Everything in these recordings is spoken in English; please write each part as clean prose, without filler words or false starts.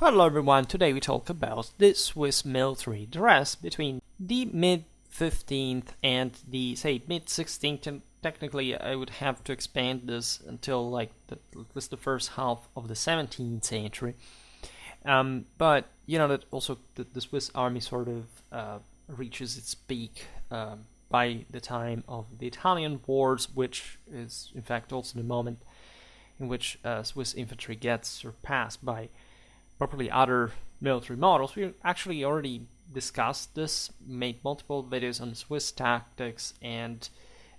Hello everyone, today we talk about the Swiss military dress between the mid-15th and the, say, mid-16th, and technically I would have to expand this until at least the first half of the 17th century. But you know that also the Swiss army sort of reaches its peak by the time of the Italian wars, which is in fact also the moment in which Swiss infantry gets surpassed by properly other military models. We actually already discussed this, made multiple videos on Swiss tactics and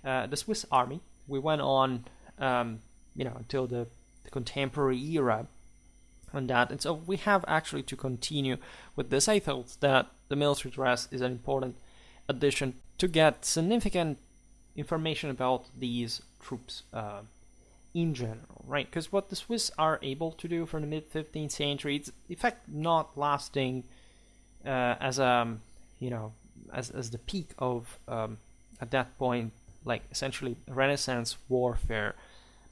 the Swiss army. We went on, until the contemporary era on that, and so we have actually to continue with this. I thought that the military dress is an important addition to get significant information about these troops in general, right? Because what the Swiss are able to do from the mid-15th century, it's in fact not lasting as the peak of at that point, like essentially Renaissance warfare,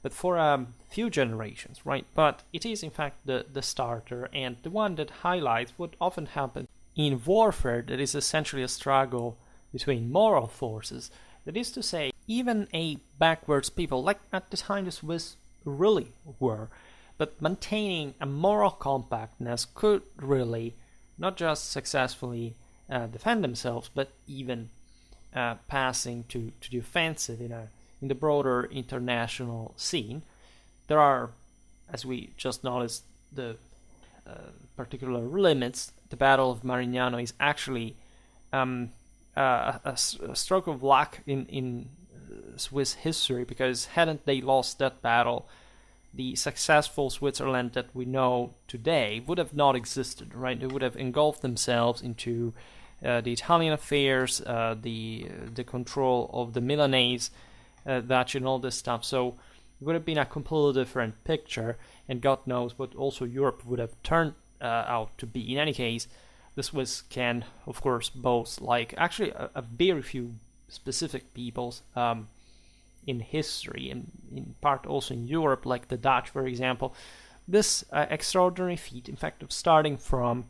but for a few generations, right? But it is in fact the starter and the one that highlights what often happens in warfare, that is essentially a struggle between moral forces. That is to say, even a backwards people, like at the time the Swiss really were, but maintaining a moral compactness, could really not just successfully defend themselves, but even passing to the offensive in the broader international scene. There are, as we just noticed, the particular limits. The Battle of Marignano is actually a stroke of luck in Swiss history, because hadn't they lost that battle, the successful Switzerland that we know today would have not existed, right? They would have engulfed themselves into the Italian affairs, the control of the Milanese Duchy and all this stuff. So it would have been a completely different picture, and God knows what also Europe would have turned out to be. In any case, the Swiss can, of course, boast actually a very few specific peoples in history, and in part also in Europe, like the Dutch, for example. This extraordinary feat, in fact, of starting from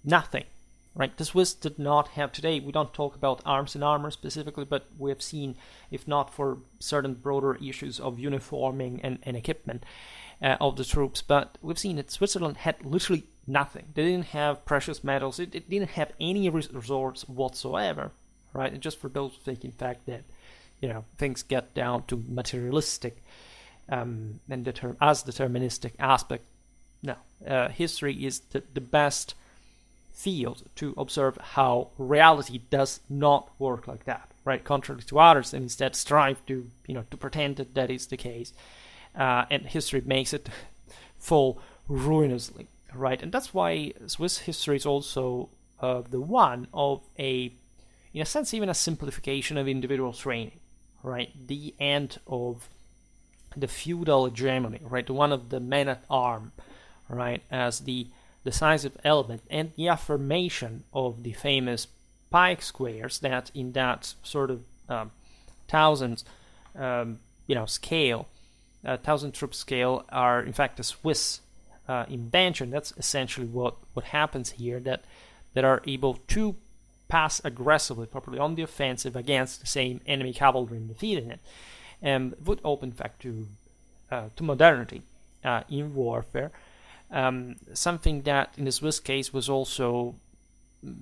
nothing, right? The Swiss did not have, today we don't talk about arms and armor specifically, but we have seen, if not for certain broader issues of uniforming and equipment of the troops, but we've seen that Switzerland had literally nothing. They didn't have precious metals. It didn't have any resource whatsoever, right? And just for those who think, in fact, that things get down to materialistic and as deterministic aspect. No, history is the best field to observe how reality does not work like that, right? Contrary to others, and instead strive to pretend that is the case, and history makes it fall ruinously, right? And that's why Swiss history is also the one of in a sense, even a simplification of individual training, right? The end of the feudal hegemony, right? The one of the men at arms, right, as the decisive element, and the affirmation of the famous pike squares that in that sort of thousands, scale, thousand troop scale, are in fact a Swiss invention. That's essentially what happens here. That are able to pass aggressively, properly on the offensive against the same enemy cavalry and defeating it, and would open, in fact, to modernity in warfare. Something that in the Swiss case was also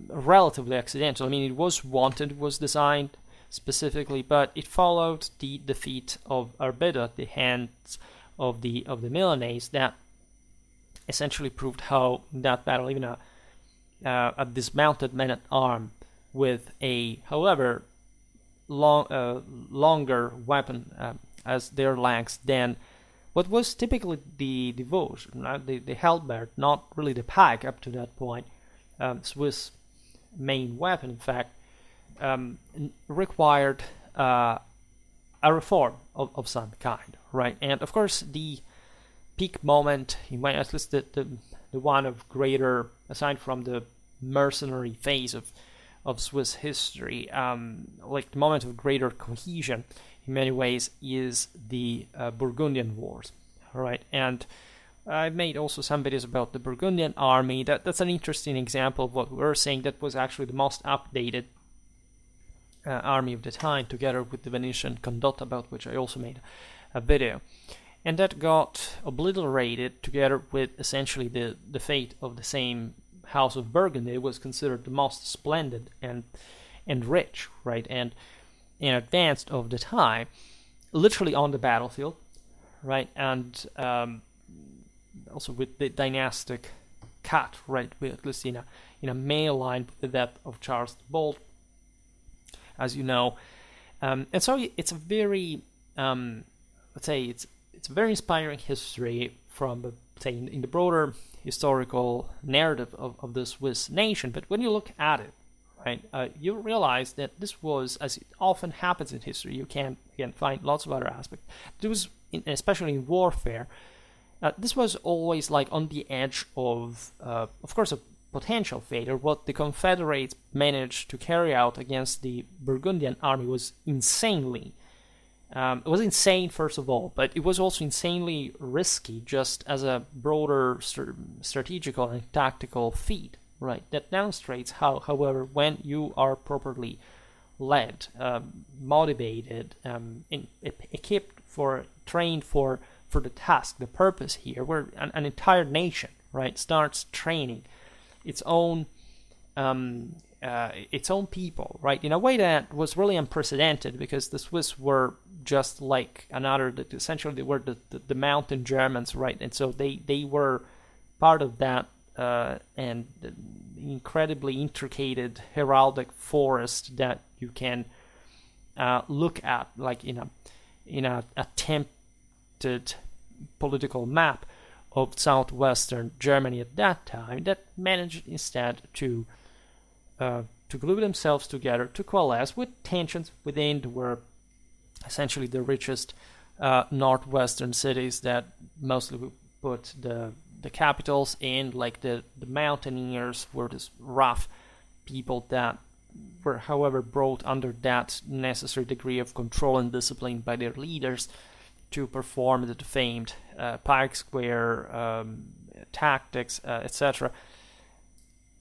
relatively accidental. I mean, it was wanted, it was designed specifically, but it followed the defeat of Arbedo at the hands of the Milanese, that essentially proved how in that battle even a dismounted man at arms with a, however, longer weapon as their length than what was typically the Vosges, the halberd, not really the pike up to that point. Swiss main weapon, in fact, required a reform of some kind, right? And of course, the peak moment, at least the one of greater, aside from the mercenary phase of Swiss history, the moment of greater cohesion in many ways is the Burgundian Wars, right? And I've made also some videos about the Burgundian army. That's an interesting example of what we were saying. That was actually the most updated army of the time, together with the Venetian condotta, about which I also made a video. And that got obliterated together with essentially the fate of the same House of Burgundy. It was considered the most splendid and rich, right, and advanced of the time, literally on the battlefield, right, and also with the dynastic cut, right, with at least in a male line with the death of Charles the Bold, as you know, and so it's a very let's say it's a very inspiring history from say in the broader historical narrative of the Swiss nation. But when you look at it, right, you realize that this was, as it often happens in history, you can find lots of other aspects. There was, especially in warfare, this was always like on the edge of course, a potential failure. What the Confederates managed to carry out against the Burgundian army was insanely. It was insane, first of all, but it was also insanely risky, just as a broader strategical and tactical feat. Right, that demonstrates how, however, when you are properly led, motivated, equipped trained for the task, the purpose here, where an entire nation, right, starts training its own people, right, in a way that was really unprecedented, because the Swiss were just like essentially they were the mountain Germans, right, and so they were part of that. And the incredibly intricate heraldic forest that you can look at, like in a attempted political map of southwestern Germany at that time, that managed instead to glue themselves together, to coalesce with tensions within were essentially the richest northwestern cities that mostly would put the capitals in, like the mountaineers were this rough people that were, however, brought under that necessary degree of control and discipline by their leaders to perform the famed pike square tactics, etc.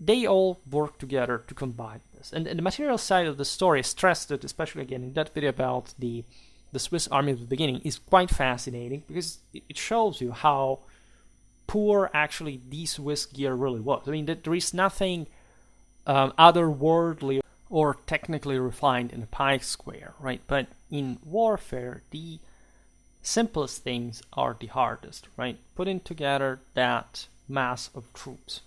They all work together to combine this. And the material side of the story, stressed it, especially again in that video about the Swiss army at the beginning, is quite fascinating, because it shows you how poor actually the Swiss gear really was. I mean, there is nothing otherworldly or technically refined in a pike square, right? But in warfare, the simplest things are the hardest, right? Putting together that mass of troops,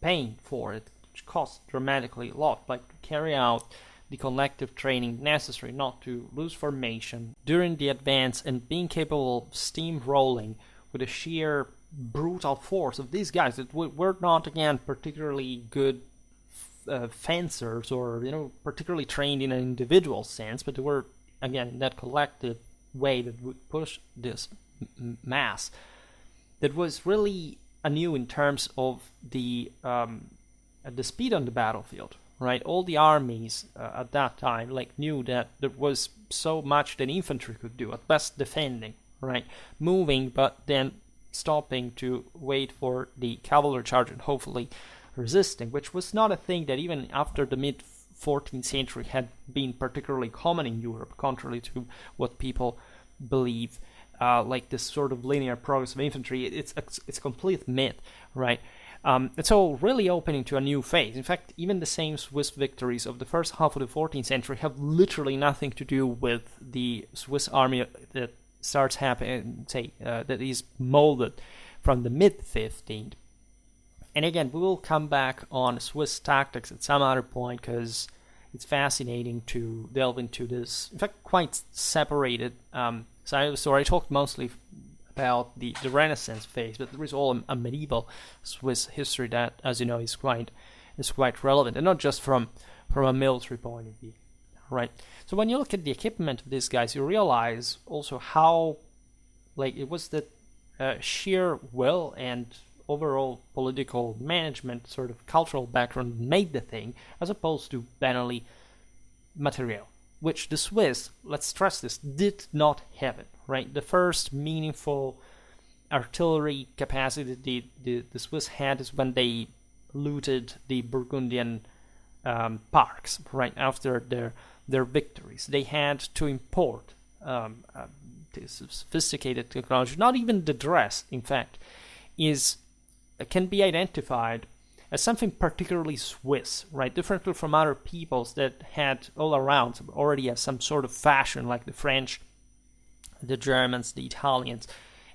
paying for it, which costs dramatically a lot, like to carry out the collective training necessary not to lose formation during the advance, and being capable of steamrolling with a sheer brutal force of these guys that were not, again, particularly good fencers, or particularly trained in an individual sense, but they were, again, in that collective way that would push this mass. That was really anew in terms of the speed on the battlefield, right? All the armies at that time knew that there was so much that infantry could do, at best defending, right, moving, but then stopping to wait for the cavalry charge and hopefully resisting, which was not a thing that even after the mid 14th century had been particularly common in Europe, contrary to what people believe, like this sort of linear progress of infantry. It's a complete myth, right? It's all really opening to a new phase. In fact, even the same Swiss victories of the first half of the 14th century have literally nothing to do with the Swiss army that starts happening, that is molded from the mid-15th. And again, we will come back on Swiss tactics at some other point, because it's fascinating to delve into this, in fact, quite separated side of the story. I talked mostly about the Renaissance phase, but there is all a medieval Swiss history that, as you know, is quite relevant, and not just from a military point of view. Right. So when you look at the equipment of these guys, you realize also how, it was the sheer will and overall political management, sort of cultural background made the thing, as opposed to banally material, which the Swiss, let's stress this, did not have it. Right. The first meaningful artillery capacity the Swiss had is when they looted the Burgundian parks right after their victories. They had to import this sophisticated technology. Not even the dress, in fact, can be identified as something particularly Swiss, right? Differently from other peoples that had all around already have some sort of fashion, like the French, the Germans, the Italians.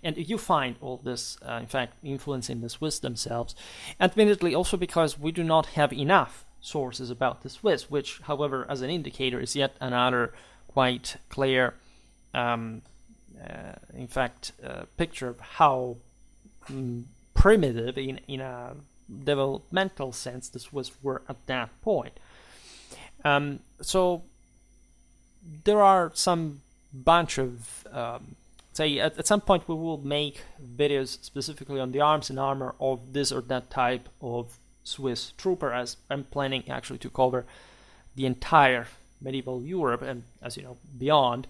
And you find all this, in fact, influence in the Swiss themselves. Admittedly, also because we do not have enough sources about the Swiss, which, however, as an indicator, is yet another quite clear, in fact, picture of how primitive in a developmental sense the Swiss were at that point. So there are some bunch of say at some point we will make videos specifically on the arms and armor of this or that type of Swiss trooper, as I'm planning actually to cover the entire medieval Europe and, as you know, beyond.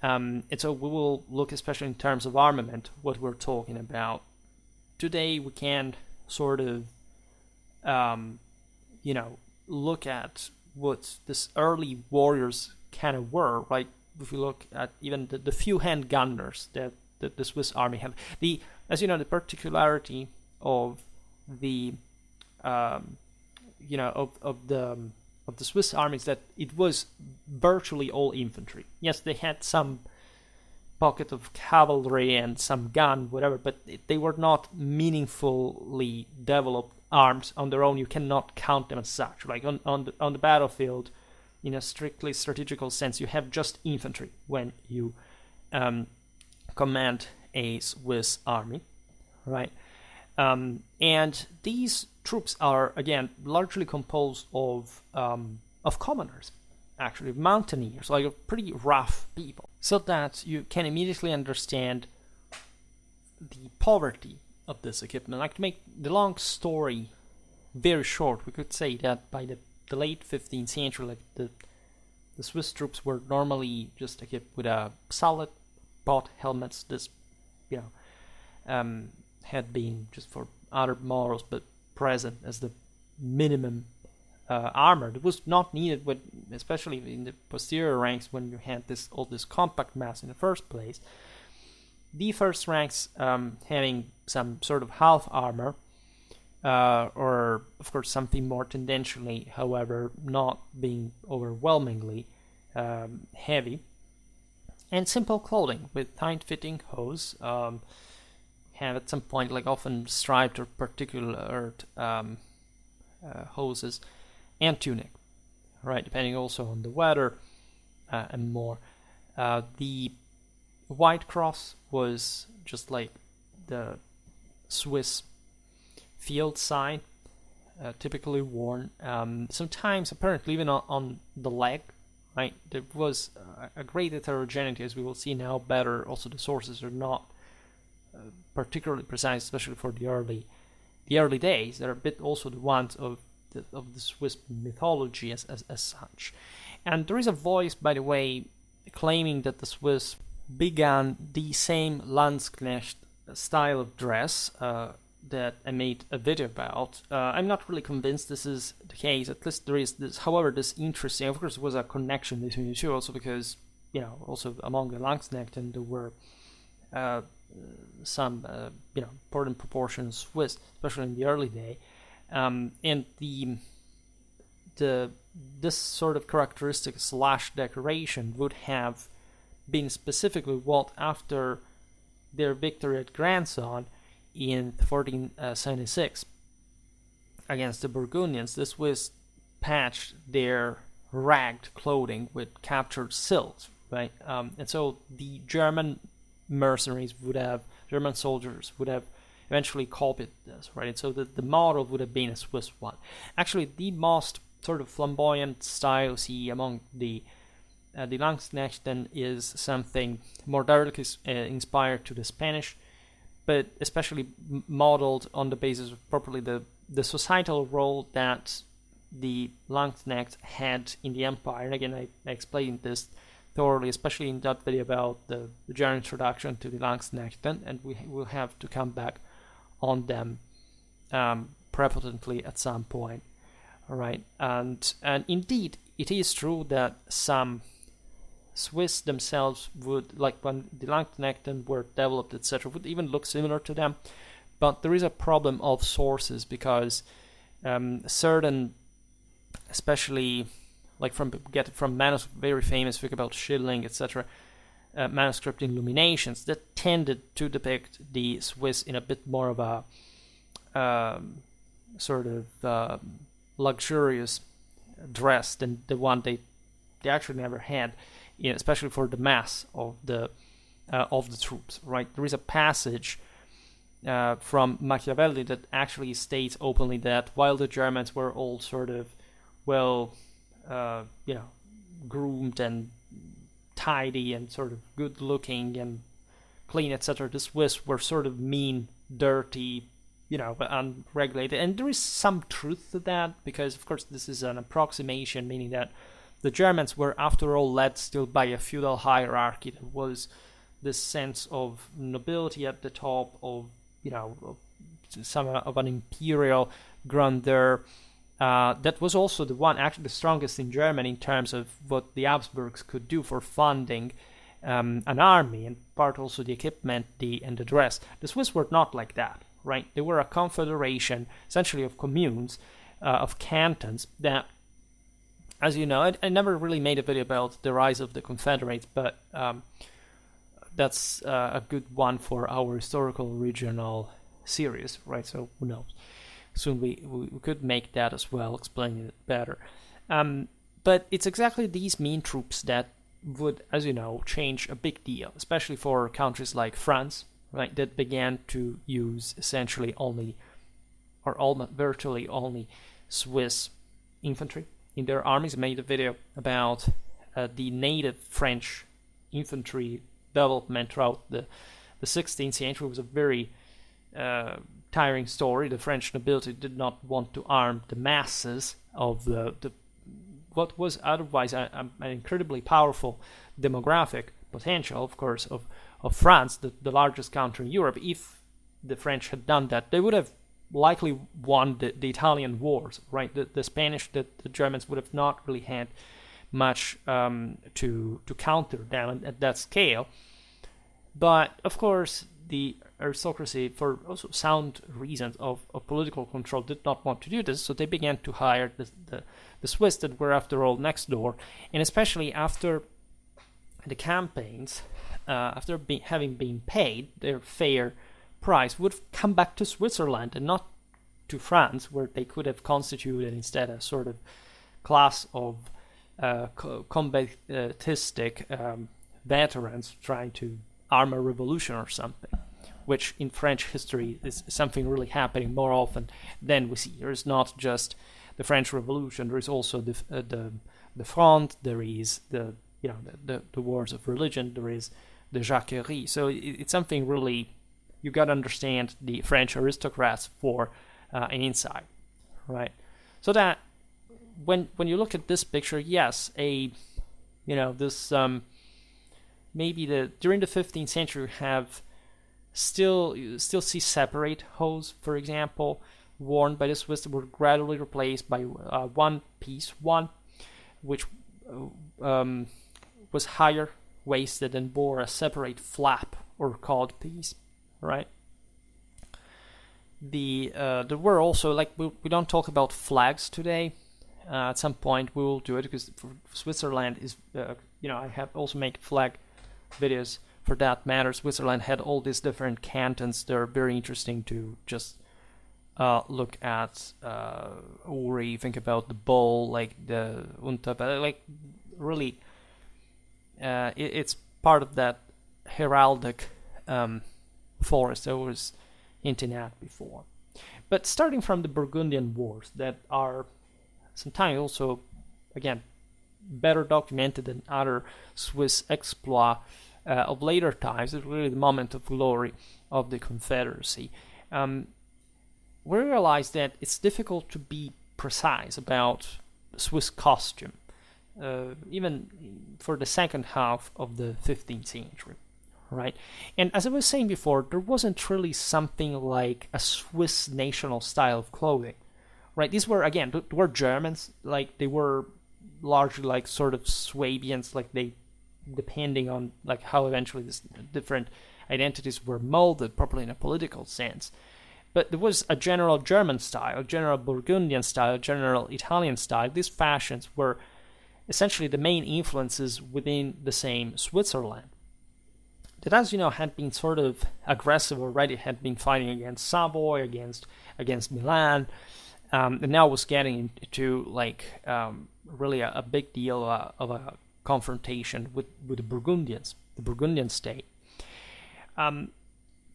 And so we will look, especially in terms of armament, what we're talking about. Today we can sort of look at what this early warriors kind of were, right? If you look at even the few handgunners that the Swiss army had, as you know, the particularity of the of the Swiss army is that it was virtually all infantry. Yes, they had some pocket of cavalry and some gun, whatever, but they were not meaningfully developed arms on their own. You cannot count them as such. Like on the battlefield, in a strictly strategical sense, you have just infantry when you command a Swiss army, right? And these troops are, again, largely composed of commoners, actually, mountaineers, like pretty rough people, so that you can immediately understand the poverty of this equipment. Like, to make the long story very short, we could say that by the late 15th century, like the Swiss troops were normally just equipped with a solid bought helmets. This, had been just for other models, but present as the minimum armor. It was not needed, especially in the posterior ranks when you had all this compact mass in the first place. The first ranks having some sort of half armor, or of course something more tendentially, however, not being overwhelmingly heavy, and simple clothing with tight-fitting hose. Have at some point, like, often striped or particular hoses, and tunic, right, depending also on the weather and more. The White Cross was just like the Swiss field sign, typically worn, sometimes apparently even on the leg, right? There was a great heterogeneity, as we will see now better. Also, the sources are not particularly precise, especially for the early days. They're a bit also the ones of the Swiss mythology as such. And there is a voice, by the way, claiming that the Swiss began the same Landsknecht style of dress that I made a video about. I'm not really convinced this is the case. At least there is this, however, this interesting. Of course, there was a connection between the two, also because, also among the Landsknecht, and there were some important proportions Swiss, especially in the early day, and this sort of characteristic / decoration would have been specifically what, after their victory at Grandson in 1476 against the Burgundians, the Swiss patched their ragged clothing with captured silks, right? And so the German soldiers would have eventually copied this, right? And so the model would have been a Swiss one. Actually, the most sort of flamboyant style see among the Landsknechten is something more directly inspired to the Spanish, but especially modeled on the basis of properly the societal role that the Landsknecht had in the empire. And again, I explained this thoroughly, especially in that video about the general introduction to the Langsknechten, and we will have to come back on them prepotently at some point. All right, and indeed, it is true that some Swiss themselves would, like when the Langsknechten were developed, etc., would even look similar to them. But there is a problem of sources, because certain, especially like from very famous book about Schilling, etc., manuscript illuminations that tended to depict the Swiss in a bit more of a sort of luxurious dress than the one they actually never had, especially for the mass of the troops. Right, there is a passage from Machiavelli that actually states openly that while the Germans were all sort of well, groomed and tidy and sort of good looking and clean, etc., the Swiss were sort of mean, dirty, unregulated. And there is some truth to that, because of course this is an approximation, meaning that the Germans were after all led still by a feudal hierarchy. There was this sense of nobility at the top, of some of an imperial grandeur. That was also the one, actually the strongest in Germany in terms of what the Habsburgs could do for funding an army, and part also the equipment and the dress. The Swiss were not like that, right? They were a confederation, essentially of communes, of cantons that, as you know, I never really made a video about the rise of the Confederates, but that's a good one for our historical regional series, right? So who knows? Soon we could make that as well, explaining it better. But it's exactly these mean troops that would, as you know, change a big deal, especially for countries like France, right, that began to use essentially only, or almost virtually only, Swiss infantry in their armies. I made a video about the native French infantry development throughout the 16th century. It was a very tiring story. The French nobility did not want to arm the masses of the what was otherwise an incredibly powerful demographic potential, of course, of France, the largest country in Europe. If the French had done that, they would have likely won the Italian wars, right? The Spanish, the Germans would have not really had much to counter them at that scale. But of course, the aristocracy, for also sound reasons of political control, did not want to do this, so they began to hire the Swiss that were, after all, next door. And especially after the campaigns, after having been paid their fair price, would come back to Switzerland and not to France, where they could have constituted instead a sort of class of combatistic veterans trying to arm a revolution or something, which in French history is something really happening more often than we see. There is not just the French Revolution. There is also the Fronde. There is the wars of religion. There is the Jacquerie. So it's something really you got to understand the French aristocrats for an insight, right? So that when you look at this picture, yes, this maybe during the 15th century have you still see separate hose, for example, worn by the Swiss, that were gradually replaced by one piece, which was higher waisted and bore a separate flap or cod piece, right? There were also, like, we don't talk about flags today. At some point we will do it, because Switzerland is, I have also made flag videos for that matter. Switzerland had all these different cantons. They're very interesting to just look at, or you think about the bowl, like the Unterbe, like really, it's part of that heraldic forest I was hinting at before. But starting from the Burgundian Wars, that are sometimes also, again, better documented than other Swiss exploits of later times, is really the moment of glory of the Confederacy. We realize that it's difficult to be precise about Swiss costume. even for the second half of the 15th century, right? And as I was saying before, there wasn't really something like a Swiss national style of clothing, right? These were, again, they were Germans, like they were largely like sort of Swabians, like they, depending on like how eventually these different identities were molded properly in a political sense. But there was a general German style, a general Burgundian style, a general Italian style. These fashions were essentially the main influences within the same Switzerland that, as you know, had been sort of aggressive already, had been fighting against Savoy, against Milan, and now was getting into like really a big deal of a confrontation with the Burgundians, the Burgundian state.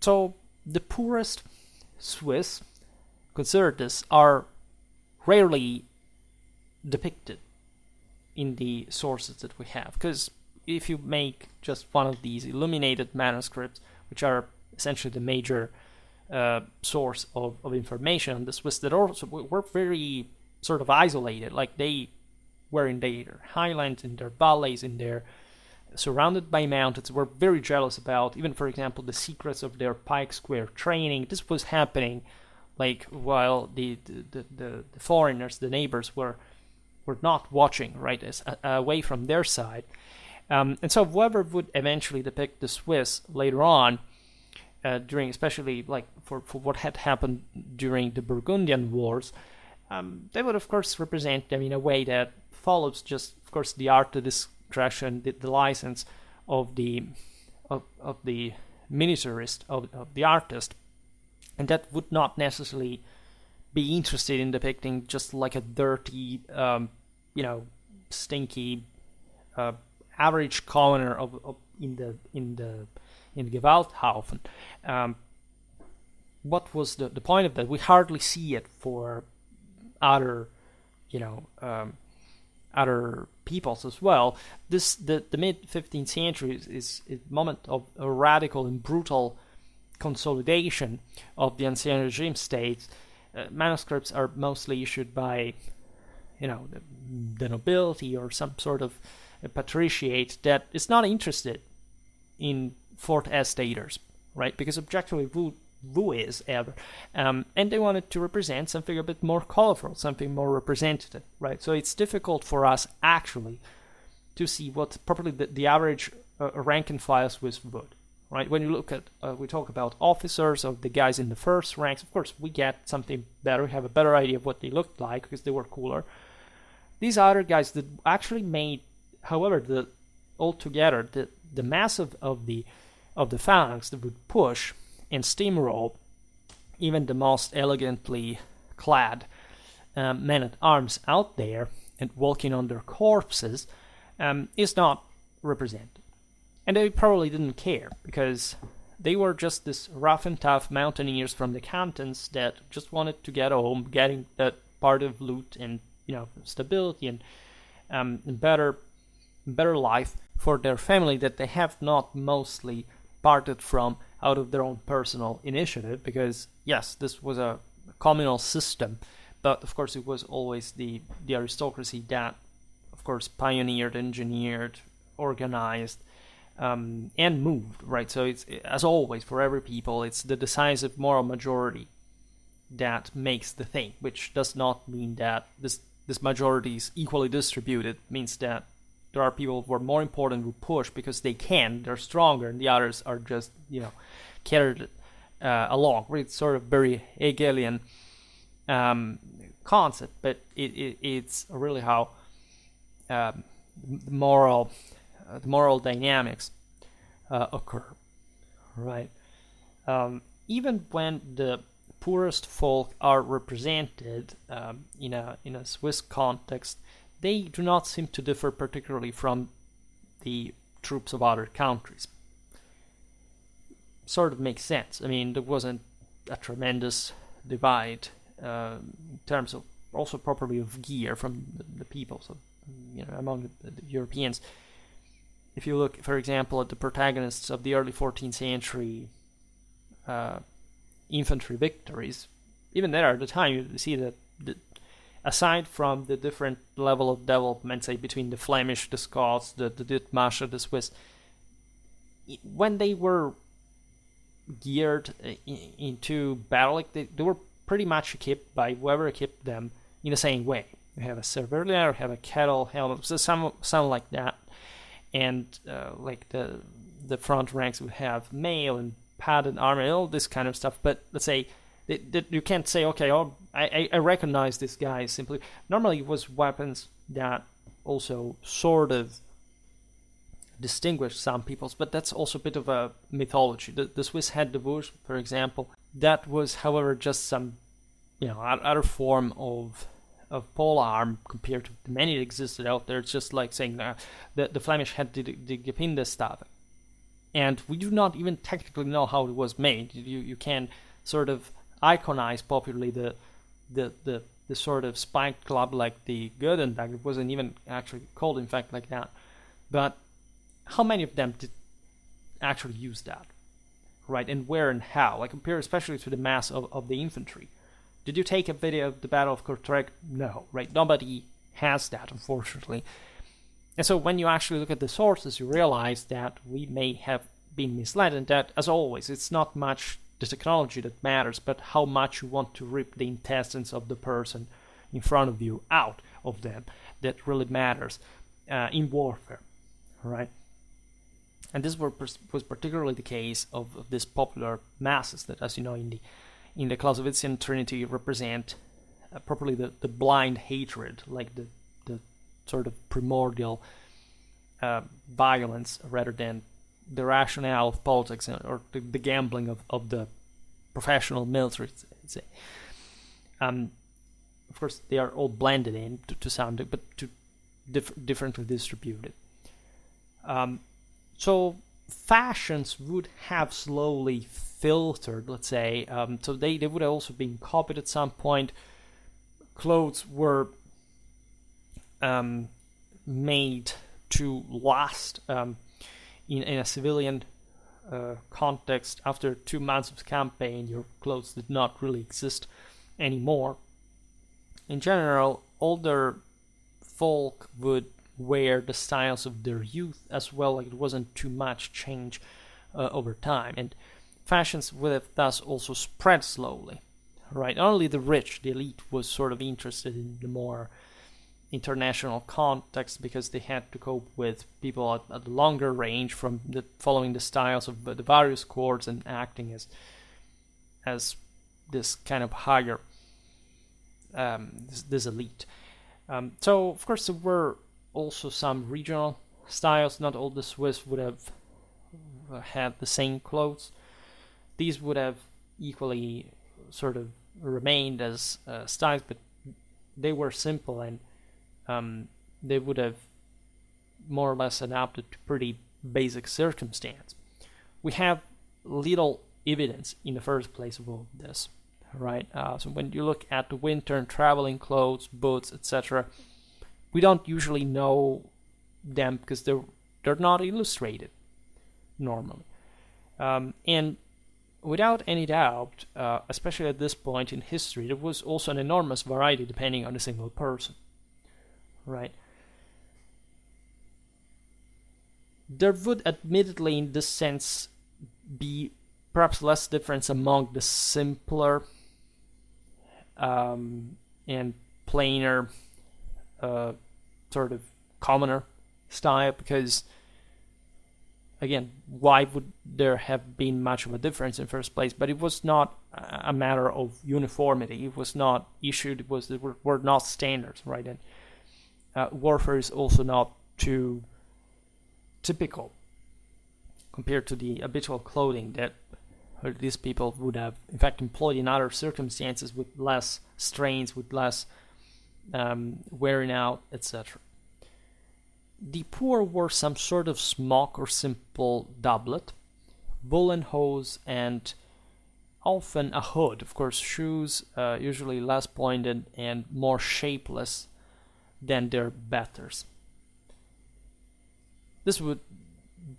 So the poorest Swiss, considered this, are rarely depicted in the sources that we have, because if you make just one of these illuminated manuscripts, which are essentially the major source of information on the Swiss, that also were very sort of isolated, like they were in their highlands, in their valleys, in their surrounded by mountains, were very jealous about, even for example, the secrets of their pike square training. This was happening like while the foreigners, the neighbors, were not watching, right, as away from their side. And so whoever would eventually depict the Swiss later on, during, especially like for what had happened during the Burgundian Wars, they would of course represent them in a way that follows just, of course, the art, the discretion, the license of the miniaturist, of the artist, and that would not necessarily be interested in depicting just like a dirty, stinky, average commoner of in the Gewalthaufen. What was the point of that? We hardly see it for other, other peoples as well. The mid 15th century is a moment of a radical and brutal consolidation of the Ancien Regime states. Manuscripts are mostly issued by, the nobility or some sort of a patriciate that is not interested in fourth estates, right? Because objectively, who is ever, and they wanted to represent something a bit more colorful, something more representative, right? So it's difficult for us actually to see what properly the average rank and file Swiss would, right? When you look at, we talk about officers, of the guys in the first ranks, of course we get something better, we have a better idea of what they looked like because they were cooler. These other guys that actually made, however, altogether the mass of the phalanx that would push and steamroll even the most elegantly clad men-at-arms out there and walking on their corpses is not represented. And they probably didn't care, because they were just this rough and tough mountaineers from the cantons that just wanted to get home, getting that part of loot and stability and better life for their family that they have not mostly parted from out of their own personal initiative, because yes, this was a communal system, but of course it was always the aristocracy that of course pioneered, engineered, organized, and moved, right? So it's, as always for every people, it's the decisive moral majority that makes the thing, which does not mean that this majority is equally distributed. It means that there are people who are more important, who push because they can, they're stronger, and the others are just, carried along. It's sort of very Hegelian concept, but it's really how the moral dynamics occur, right? Even when the poorest folk are represented in a Swiss context, they do not seem to differ particularly from the troops of other countries. Sort of makes sense. I mean, there wasn't a tremendous divide in terms of also properly of gear from the people, so among the Europeans. If you look, for example, at the protagonists of the early 14th century infantry victories, even there at the time you see that aside from the different level of development, say between the Flemish, the Scots, the Dithmarschen, the Swiss, when they were geared into battle, like they were pretty much equipped by whoever equipped them in the same way. You have a Cervelier, you have a kettle, helmet, so some like that, and like the front ranks would have mail and padded armor and all this kind of stuff. But let's say you can't say, okay, I recognize this guy simply. Normally it was weapons that also sort of distinguish some peoples, but that's also a bit of a mythology. The Swiss had the Wurst, for example. That was, however, just some, other form of pole arm compared to the many that existed out there. It's just like saying the Flemish had the Gepindestaven. And we do not even technically know how it was made. You can sort of iconize popularly the sort of spiked club like the Gödendag. It wasn't even actually called, in fact, like that. But how many of them did actually use that, right? And where and how? Like, compare especially to the mass of the infantry. Did you take a video of the Battle of Courtrai? No, right? Nobody has that, unfortunately. And so when you actually look at the sources, you realize that we may have been misled, and that, as always, it's not much the technology that matters, but how much you want to rip the intestines of the person in front of you out of them that really matters in warfare, right? And this was particularly the case of these popular masses that, as you know, in the Clausewitzian Trinity represent properly the blind hatred, like the sort of primordial violence, rather than the rationale of politics or the gambling of the professional military. Say. Of course, they are all blended in to some, but to differently distributed. So fashions would have slowly filtered, let's say. So they would have also been copied at some point. Clothes were made to last in a civilian context. After 2 months of campaign, your clothes did not really exist anymore. In general, older folk would wear the styles of their youth as well. Like, it wasn't too much change over time, and fashions would have thus also spread slowly, right? Only the rich, the elite, was sort of interested in the more international context, because they had to cope with people at a longer range from following the styles of the various courts and acting as this kind of higher this elite. So of course there were also some regional styles. Not all the Swiss would have had the same clothes. These would have equally sort of remained as styles, but they were simple, and they would have more or less adapted to pretty basic circumstance. We have little evidence in the first place of all this, right? So when you look at the winter and traveling clothes, boots, etc., we don't usually know them because they're not illustrated normally. And without any doubt, especially at this point in history, there was also an enormous variety depending on a single person, right? There would plainly, in this sense, be perhaps less difference among the simpler and plainer sort of commoner style, because again, why would there have been much of a difference in the first place? But it was not a matter of uniformity. It was not issued. They were not standards, right? And warfare is also not too typical compared to the habitual clothing that these people would have, in fact, employed in other circumstances with less strains, with less wearing out, etc. The poor wore some sort of smock or simple doublet, woolen hose, and often a hood. Of course, shoes usually less pointed and more shapeless than their betters. This would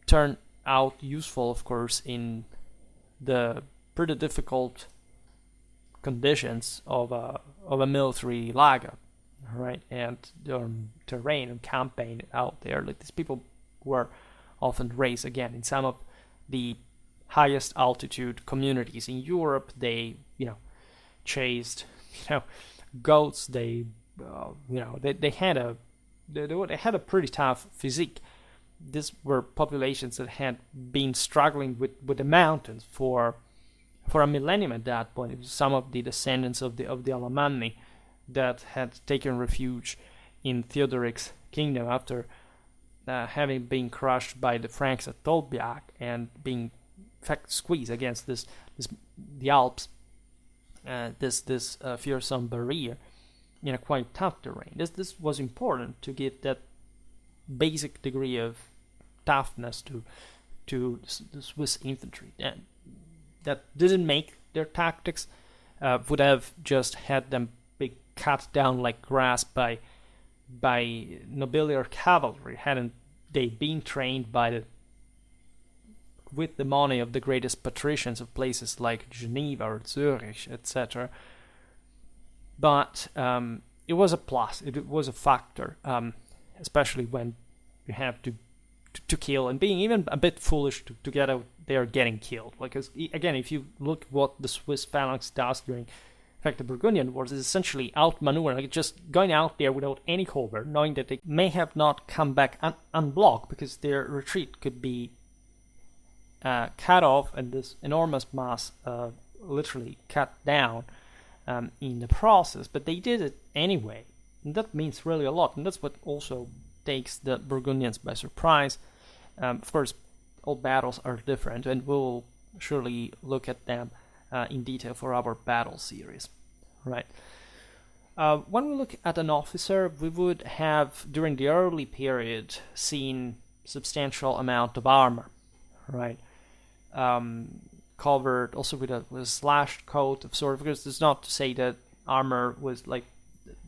turn out useful, of course, in the pretty difficult conditions of a military lager, right? And terrain and campaign out there. Like these people were often raised again in some of the highest altitude communities in Europe. They, chased, goats. They, they had a pretty tough physique. These were populations that had been struggling with the mountains for a millennium at that point. Some of the descendants of the Alemanni that had taken refuge in Theodoric's kingdom after having been crushed by the Franks at Tolbiac and being, in fact, squeezed against the Alps, this fearsome barrier in a quite tough terrain. This was important to give that basic degree of toughness to the Swiss infantry. And that didn't make their tactics, would have just had them be cut down like grass by nobiliar cavalry, hadn't they been trained with the money of the greatest patricians of places like Geneva or Zurich, etc. But it was a plus. It was a factor, especially when you have to kill, and being even a bit foolish to get out there getting killed. Because again, if you look what the Swiss phalanx does during, in fact, the Burgundian Wars, is essentially outmaneuvering, like just going out there without any cover, knowing that they may have not come back unblocked because their retreat could be cut off and this enormous mass literally cut down in the process. But they did it anyway, and that means really a lot, and that's what also takes the Burgundians by surprise. Of course, all battles are different, and we'll surely look at them in detail for our battle series, right? When we look at an officer, we would have, during the early period, seen substantial amount of armor, right? Covered also with a slashed coat of sort, because it's not to say that armor was like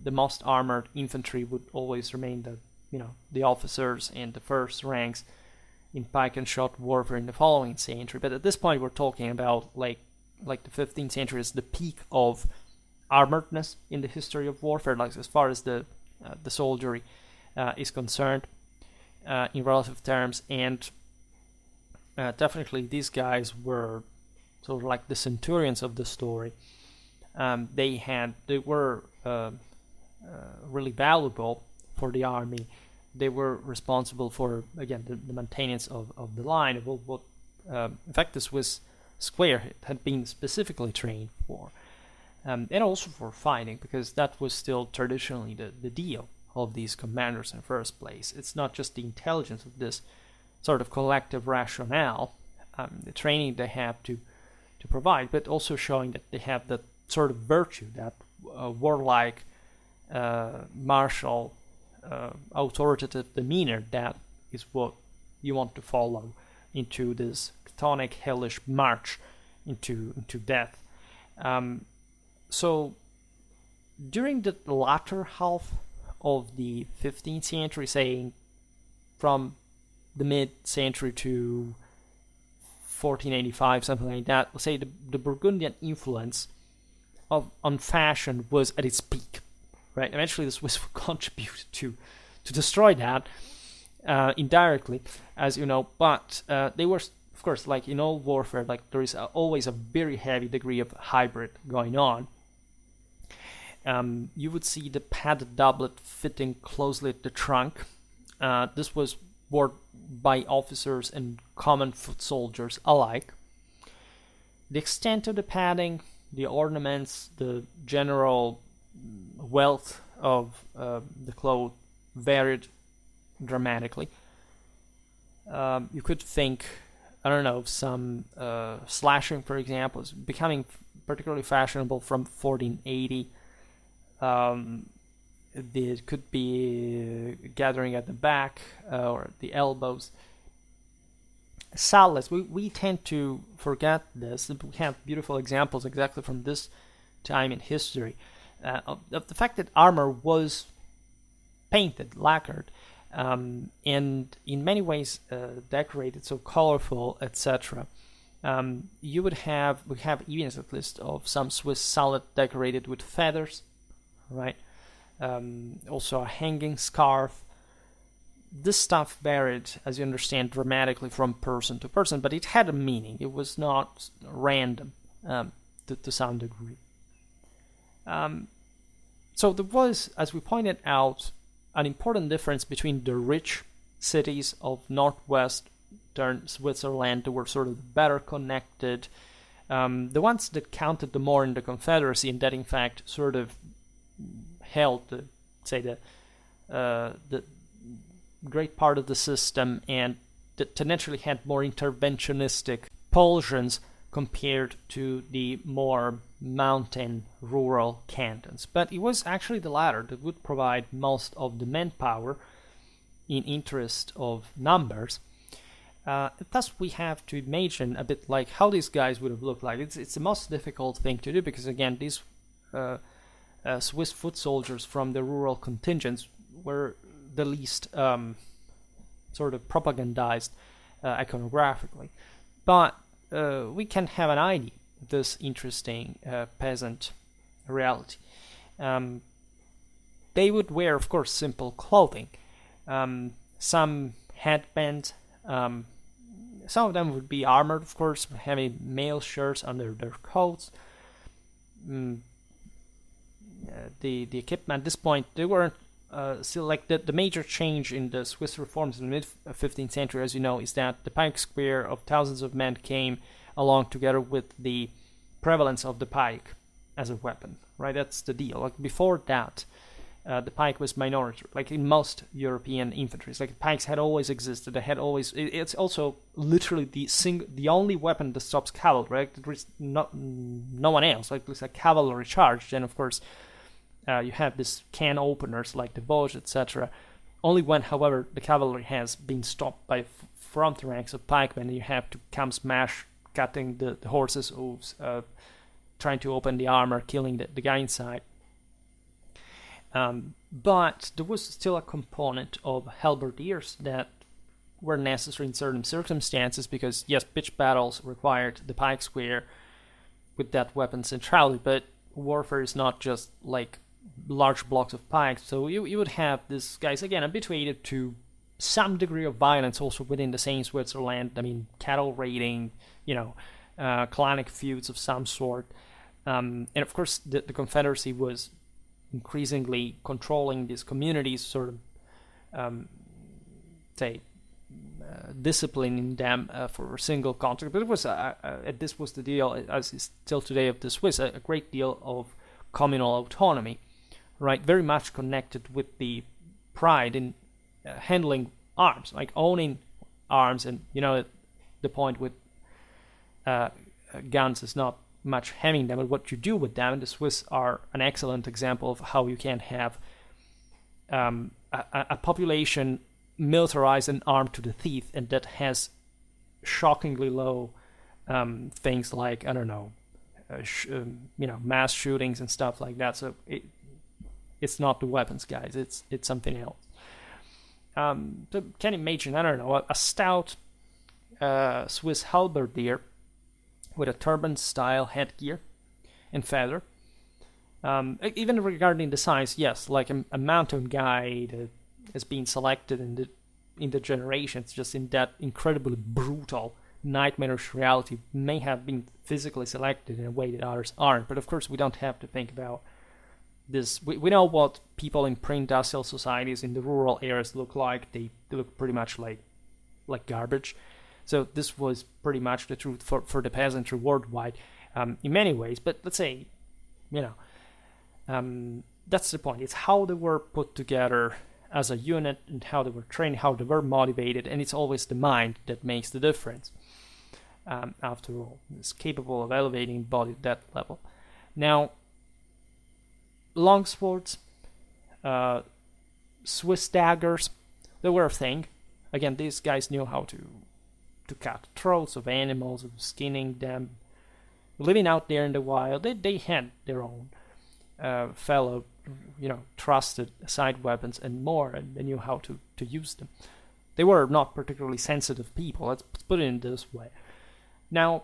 the most armored infantry would always remain the officers and the first ranks in pike and shot warfare in the following century. But at this point, we're talking about like the 15th century is the peak of armoredness in the history of warfare, like as far as the soldiery is concerned in relative terms. And definitely these guys were sort of like the centurions of the story. They were really valuable for the army. They were responsible for, again, the maintenance of the line, of what in fact the Swiss square had been specifically trained for, and also for fighting, because that was still traditionally the deal of these commanders in the first place. It's not just the intelligence of this sort of collective rationale, the training they have to provide, but also showing that they have that sort of virtue, that warlike, martial, authoritative demeanor that is what you want to follow into this chthonic hellish march into death. So during the latter half of the 15th century, saying from the mid-century to 1485, something like that, let's say the Burgundian influence on fashion was at its peak, right? Eventually the Swiss would contribute to destroy that indirectly, as you know, but they were, of course, like in all warfare, like there is always a very heavy degree of hybrid going on. You would see the padded doublet fitting closely at the trunk. This was worn by officers and common foot soldiers alike. The extent of the padding, the ornaments, the general wealth of the cloth varied dramatically. You could think, I don't know, some slashing, for example, is becoming particularly fashionable from 1480. It could be gathering at the back or at the elbows. Sallets, we tend to forget this. We have beautiful examples exactly from this time in history of the fact that armor was painted, lacquered, and in many ways decorated, so colorful, etc. We have evidence at least of some Swiss sallet decorated with feathers, right? also a hanging scarf. This stuff varied, as you understand, dramatically from person to person, but it had a meaning. It was not random to some degree. So there was, as we pointed out, an important difference between the rich cities of northwestern Switzerland that were sort of better connected, the ones that counted the more in the Confederacy and that in fact sort of held the great part of the system and that naturally had more interventionistic pulsions compared to the more mountain rural cantons. But it was actually the latter that would provide most of the manpower in interest of numbers. Thus, we have to imagine a bit like how these guys would have looked like. It's the most difficult thing to do because, again, these Swiss foot soldiers from the rural contingents were the least sort of propagandized iconographically. But we can have an idea of this interesting peasant reality. They would wear, of course, simple clothing. Some headbands. Some of them would be armored, of course, having mail shirts under their coats. The equipment at this point, they weren't still like the major change in the Swiss reforms in the mid-15th century, as you know, is that the pike square of thousands of men came along together with the prevalence of the pike as a weapon, right? That's the deal. Like before that, the pike was minority, like in most European infantries. Like pikes had always existed. They had always. It's also literally the only weapon that stops cavalry. Right? There is no one else. Like it's a cavalry charge. Then of course, you have these can openers like the Vosges, etc. Only when, however, the cavalry has been stopped by front ranks of pikemen, you have to come smash, cutting the horses' hooves, trying to open the armor, killing the guy inside. But there was still a component of halberdiers that were necessary in certain circumstances because, yes, pitched battles required the pike square with that weapon centrality, but warfare is not just like large blocks of pikes. So you would have these guys, again, habituated to some degree of violence also within the same Switzerland. I mean, cattle raiding, clanic feuds of some sort. And of course, the Confederacy was increasingly controlling these communities, sort of, disciplining them for a single contract. But it was, this was the deal, as is still today of the Swiss, a great deal of communal autonomy, right? Very much connected with the pride in handling arms, like owning arms. And, the point with guns is not much having them, but what you do with them. The Swiss are an excellent example of how you can have a population militarized and armed to the teeth, and that has shockingly low things like, I don't know, mass shootings and stuff like that. So it's not the weapons, guys. It's something else. So can imagine, I don't know, a stout Swiss halberdier with a turban-style headgear and feather. Even regarding the size, yes, like a mountain guy that has been selected in the generations, just in that incredibly brutal, nightmarish reality, may have been physically selected in a way that others aren't. But of course, we don't have to think about this. We know what people in pre-industrial societies in the rural areas look like. They look pretty much like garbage. So this was pretty much the truth for the peasantry worldwide in many ways. But let's say, that's the point. It's how they were put together as a unit and how they were trained, how they were motivated, and it's always the mind that makes the difference. After all, it's capable of elevating the body to that level. Now, long swords, Swiss daggers, they were a thing. Again, these guys knew how to cut throats of animals, of skinning them. Living out there in the wild, they had their own fellow, trusted side weapons and more, and they knew how to use them. They were not particularly sensitive people, let's put it in this way. Now,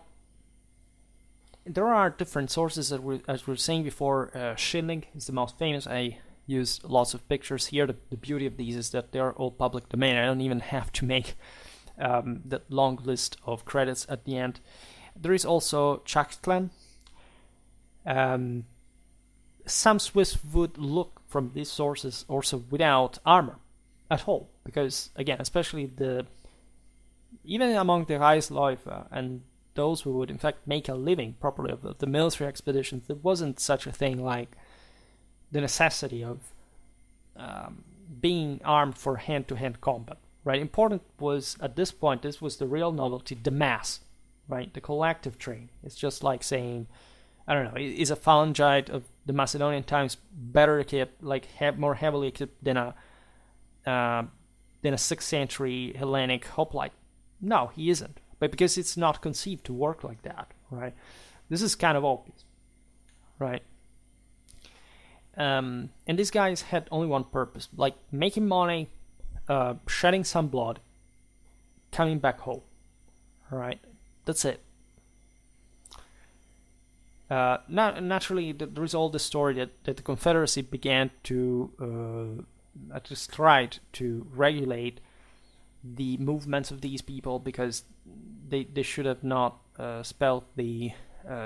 there are different sources, as we were saying before. Schilling is the most famous. I used lots of pictures here. The beauty of these is that they're all public domain. I don't even have to make that long list of credits at the end. There is also Chakhtlan. Some Swiss would look from these sources also without armor at all, because again, especially even among the Reisläufer and those who would in fact make a living properly of the military expeditions, there wasn't such a thing like the necessity of being armed for hand-to-hand combat, right? Important was, at this point, this was the real novelty, the mass, right? The collective training. It's just like saying, I don't know, is a phalangite of the Macedonian times better equipped, like more heavily equipped than a 6th century Hellenic hoplite? No, he isn't. But because it's not conceived to work like that, right? This is kind of obvious, right? And these guys had only one purpose, like making money, shedding some blood, coming back home, right? That's it. Naturally, there is all the story that the Confederacy began to at least tried to regulate the movements of these people, because they should have not spelled the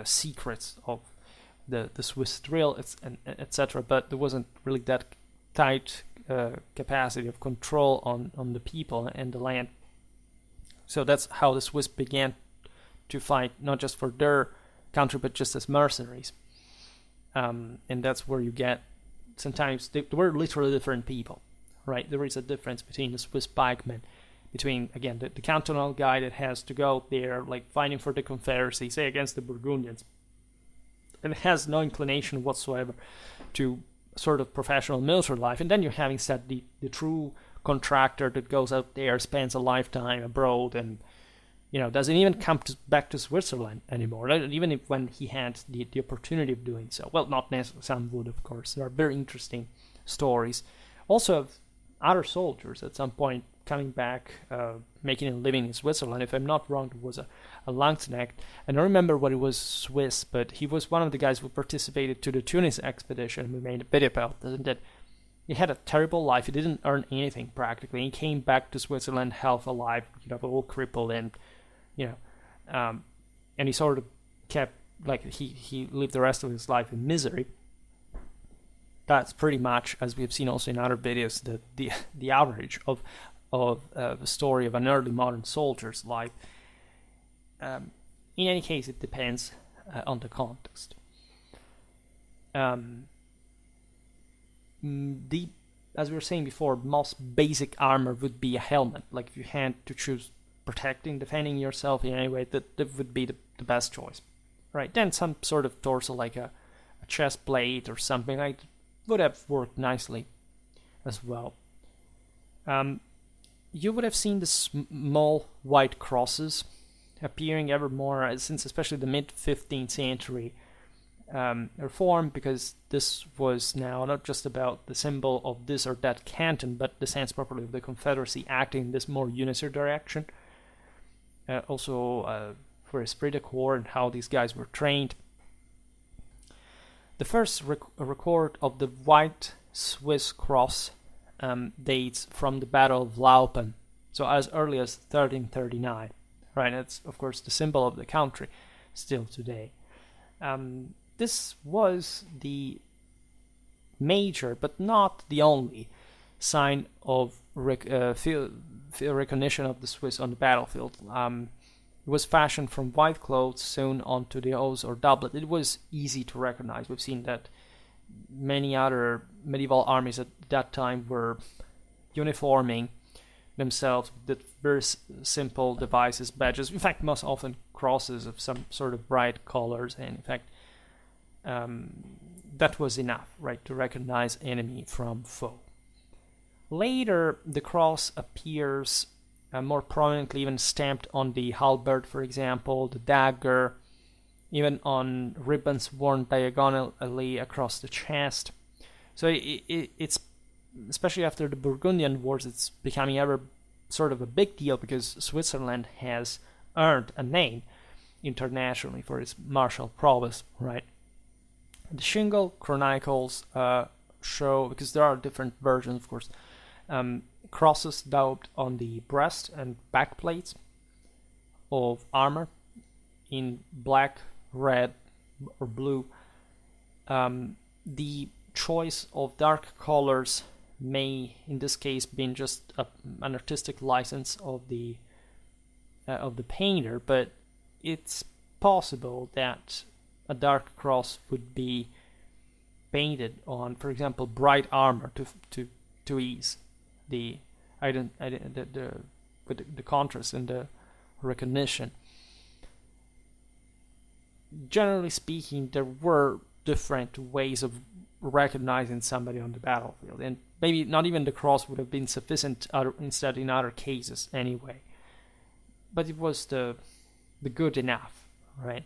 secrets of the Swiss drill, etc. But there wasn't really that tight capacity of control on the people and the land. So that's how the Swiss began to fight, not just for their country, but just as mercenaries. And that's where you get, sometimes they were literally different people, right? There is a difference between the Swiss pikemen, between, again, the Cantonal guy that has to go there, like fighting for the Confederacy, say against the Burgundians, and has no inclination whatsoever to sort of professional military life. And then you have instead the true contractor that goes out there, spends a lifetime abroad, and doesn't even come back to Switzerland anymore, even if when he had the opportunity of doing so. Well, not necessarily, some would, of course. There are very interesting stories also of other soldiers at some point coming back, making a living in Switzerland. If I'm not wrong, it was a Landsknecht. I don't remember what it was Swiss, but he was one of the guys who participated to the Tunis expedition. We made a video about that. He had a terrible life. He didn't earn anything practically. He came back to Switzerland half alive, all crippled, and and he sort of kept, like, he lived the rest of his life in misery. That's pretty much, as we've seen also in other videos, the average of the story of an early modern soldier's life. In any case, it depends on the context. As we were saying before, most basic armor would be a helmet. Like, if you had to choose protecting, defending yourself in any way, that would be the best choice, right? Then some sort of torso, like a chest plate or something like that, would have worked nicely as well. You would have seen the small white crosses appearing ever more since especially the mid-15th century reform, because this was now not just about the symbol of this or that canton, but the sense properly of the Confederacy acting in this more unitary direction. Also for esprit de corps and how these guys were trained. The first record of the white Swiss cross dates from the Battle of Laupen, so as early as 1339. Right, that's of course the symbol of the country still today. This was the major, but not the only, sign of recognition of the Swiss on the battlefield. It was fashioned from white clothes sewn onto the hose or doublet. It was easy to recognize. We've seen that many other medieval armies at that time were uniforming themselves with very simple devices, badges. In fact, most often crosses of some sort of bright colors. And in fact, that was enough, right, to recognize enemy from foe. Later, the cross appears more prominently, even stamped on the halberd, for example, the dagger, even on ribbons worn diagonally across the chest. So it's, especially after the Burgundian Wars, it's becoming ever sort of a big deal, because Switzerland has earned a name internationally for its martial prowess, right? The shingle chronicles show, because there are different versions, of course, crosses daubed on the breast and back plates of armor in black, red, or blue. The choice of dark colors may, in this case, be just an artistic license of the painter, but it's possible that a dark cross would be painted on, for example, bright armor to ease the contrast and the recognition. Generally speaking, there were different ways of recognizing somebody on the battlefield, and maybe not even the cross would have been sufficient instead in other cases anyway. But it was the good enough, right?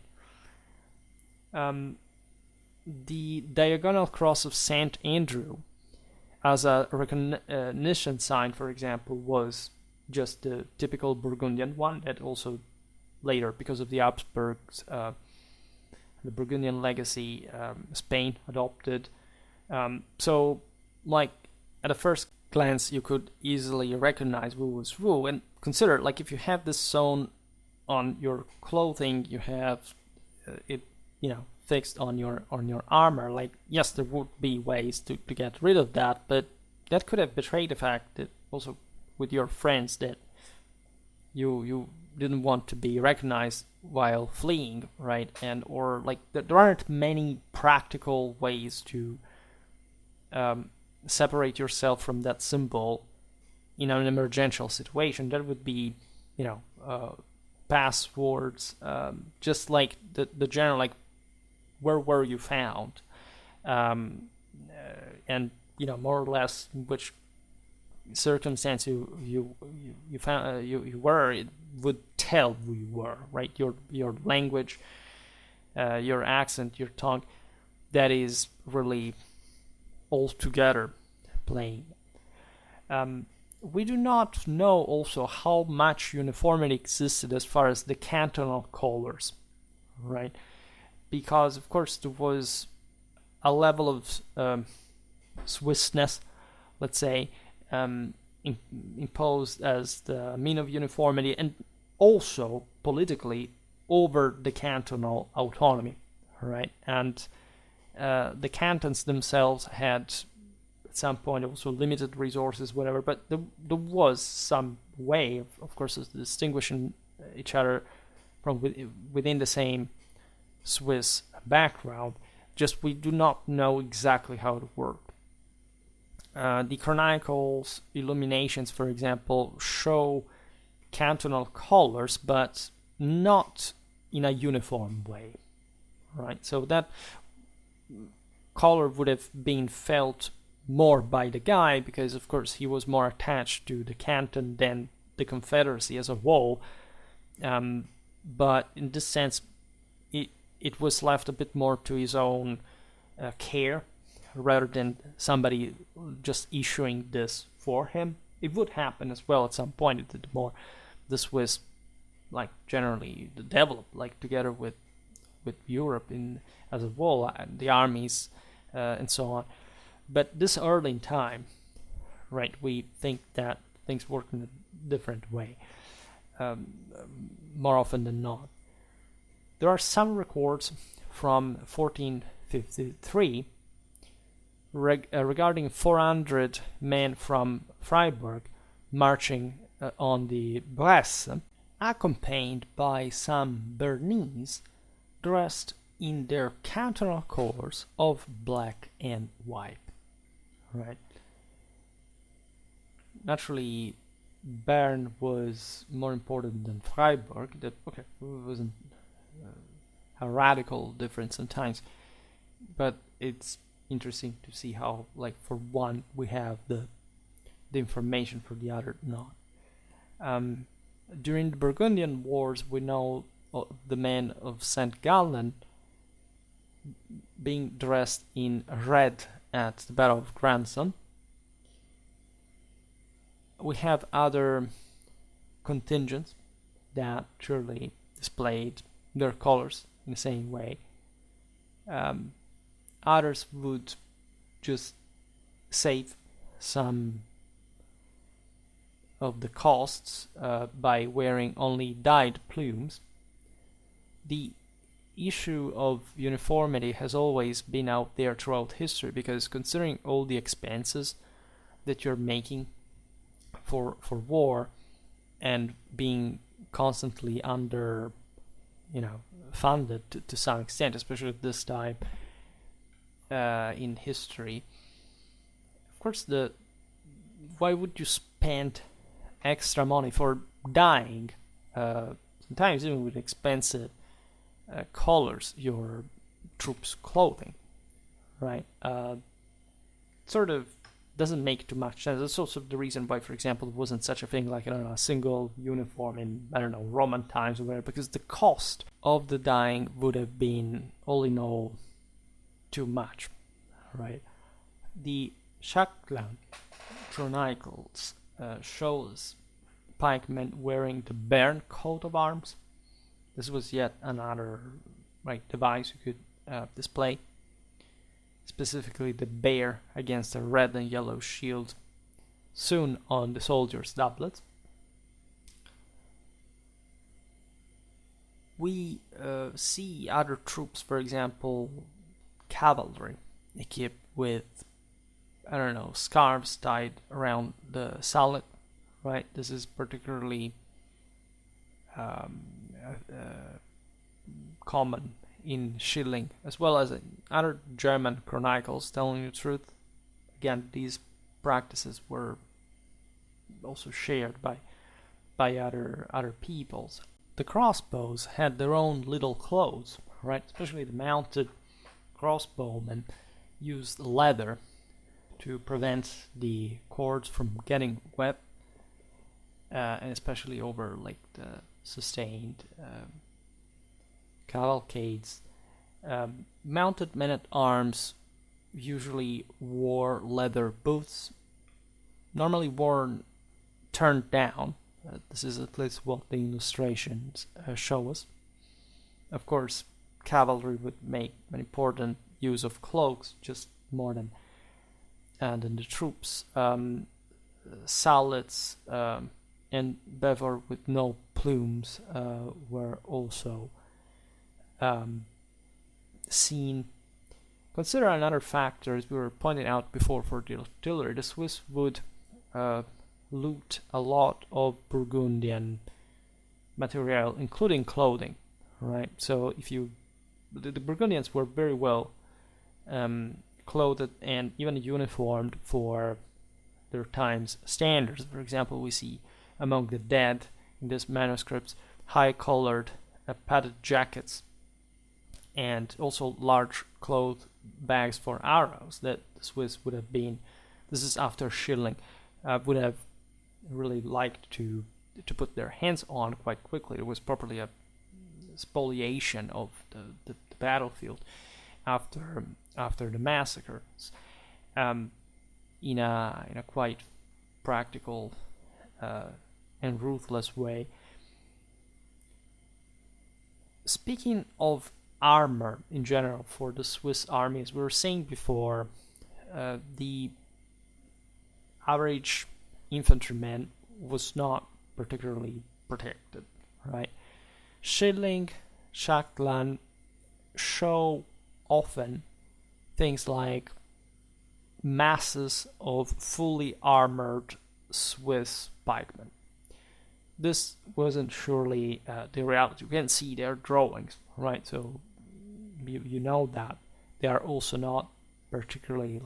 The diagonal cross of St. Andrew as a recognition sign, for example, was just the typical Burgundian one that also later, because of the Habsburgs, the Burgundian legacy, Spain adopted. So, like, at a first glance, you could easily recognize who was who, and consider, like, if you have this sewn on your clothing, you have it, fixed on your armor. Like, yes, there would be ways to get rid of that, but that could have betrayed the fact that also with your friends that you didn't want to be recognized while fleeing, right? And or like there aren't many practical ways to separate yourself from that symbol in an emergential situation. That would be, passwords, just like the general, like, where were you found, and more or less which circumstance you found you were, it would tell who you were, right? Your language, your accent, your tongue, that is really all together playing. We do not know also how much uniformity existed as far as the cantonal colors, right? Because of course there was a level of Swissness, let's say, imposed as the mean of uniformity, and also politically over the cantonal autonomy, right? And the cantons themselves had at some point also limited resources, whatever, but there was some way, of course, of distinguishing each other from within the same Swiss background. Just we do not know exactly how it worked. The chronicles illuminations, for example, show cantonal colors, but not in a uniform way, right? So that color would have been felt more by the guy because, of course, he was more attached to the canton than the confederacy as a whole. But in this sense, it was left a bit more to his own care rather than somebody just issuing this for him. It would happen as well at some point. The more the Swiss, like, generally developed, like, together with Europe in as a whole, the armies and so on. But this early in time, right, we think that things work in a different way, more often than not. There are some records from 1453 regarding 400 men from Freiburg marching on the Bresse, accompanied by some Bernese dressed in their cantonal colors of black and white. Right. Naturally, Bern was more important than Freiburg. That it wasn't a radical difference sometimes, but it's interesting to see how, like, for one we have the information, for the other not. During the Burgundian Wars, we know the men of St. Gallen being dressed in red at the Battle of Granson. We have other contingents that surely displayed their colors in the same way. Others would just save some of the costs by wearing only dyed plumes. The issue of uniformity has always been out there throughout history, because considering all the expenses that you're making for war, and being constantly under funded to some extent, especially at this time in history, of course, why would you spend extra money for dyeing, sometimes even with expensive colors, your troops' clothing, right? Sort of doesn't make too much sense. That's also the reason why, for example, there wasn't such a thing like, a single uniform in, Roman times or whatever, because the cost of the dyeing would have been, all in all, too much, right? The Shetland Chronicles shows pikemen wearing the Bairn coat of arms. This was yet another device you could display. Specifically the bear against a red and yellow shield, soon on the soldier's doublet. We see other troops, for example, cavalry, equipped with, scarves tied around the sallet, right? This is particularly common in Schilling, as well as in other German chronicles. Telling the truth, again, these practices were also shared by other peoples. The crossbows had their own little clothes, right? Especially the mounted crossbowmen used leather to prevent the cords from getting wet, and especially over the sustained cavalcades. Mounted men-at-arms usually wore leather boots, normally worn turned down. This is at least what the illustrations show us. Of course, cavalry would make an important use of cloaks, just more than the troops. Sallets and bever with no plumes were also seen. Consider another factor, as we were pointing out before, for the artillery. The Swiss would loot a lot of Burgundian material, including clothing, right? So the Burgundians were very well clothed and even uniformed for their time's standards. For example, we see among the dead in these manuscripts high-collared padded jackets, and also large cloth bags for arrows that the Swiss would have been, this is after Schilling, would have really liked to put their hands on quite quickly. It was properly a spoliation of the battlefield after the massacres, in a quite practical and ruthless way. Speaking of armor in general for the Swiss army, as we were saying before, the average infantryman was not particularly protected, right? Schilling, Shetland show often things like masses of fully armored Swiss pikemen. This wasn't surely the reality. You can see their drawings, right? So you know that they are also not particularly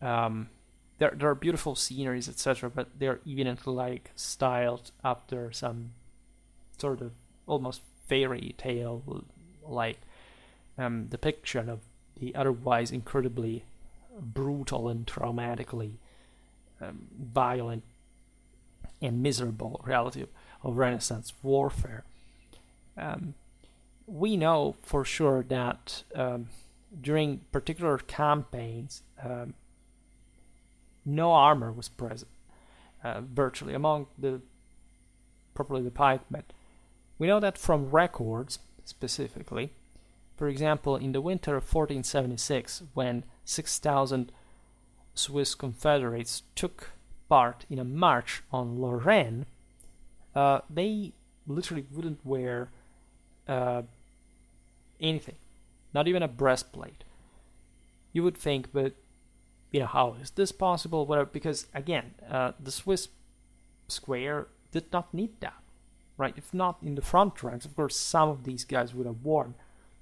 there are beautiful sceneries, etc., but they're evidently styled after some sort of almost fairy tale depiction of the otherwise incredibly brutal and traumatically violent and miserable reality of Renaissance warfare. We know for sure that during particular campaigns, no armor was present, virtually, among properly the pikemen. We know that from records, specifically. For example, in the winter of 1476, when 6,000 Swiss Confederates took part in a march on Lorraine, they literally wouldn't wear anything, not even a breastplate. You would think, but how is this possible? Whatever, because again, the Swiss square did not need that, right? If not in the front ranks, of course, some of these guys would have worn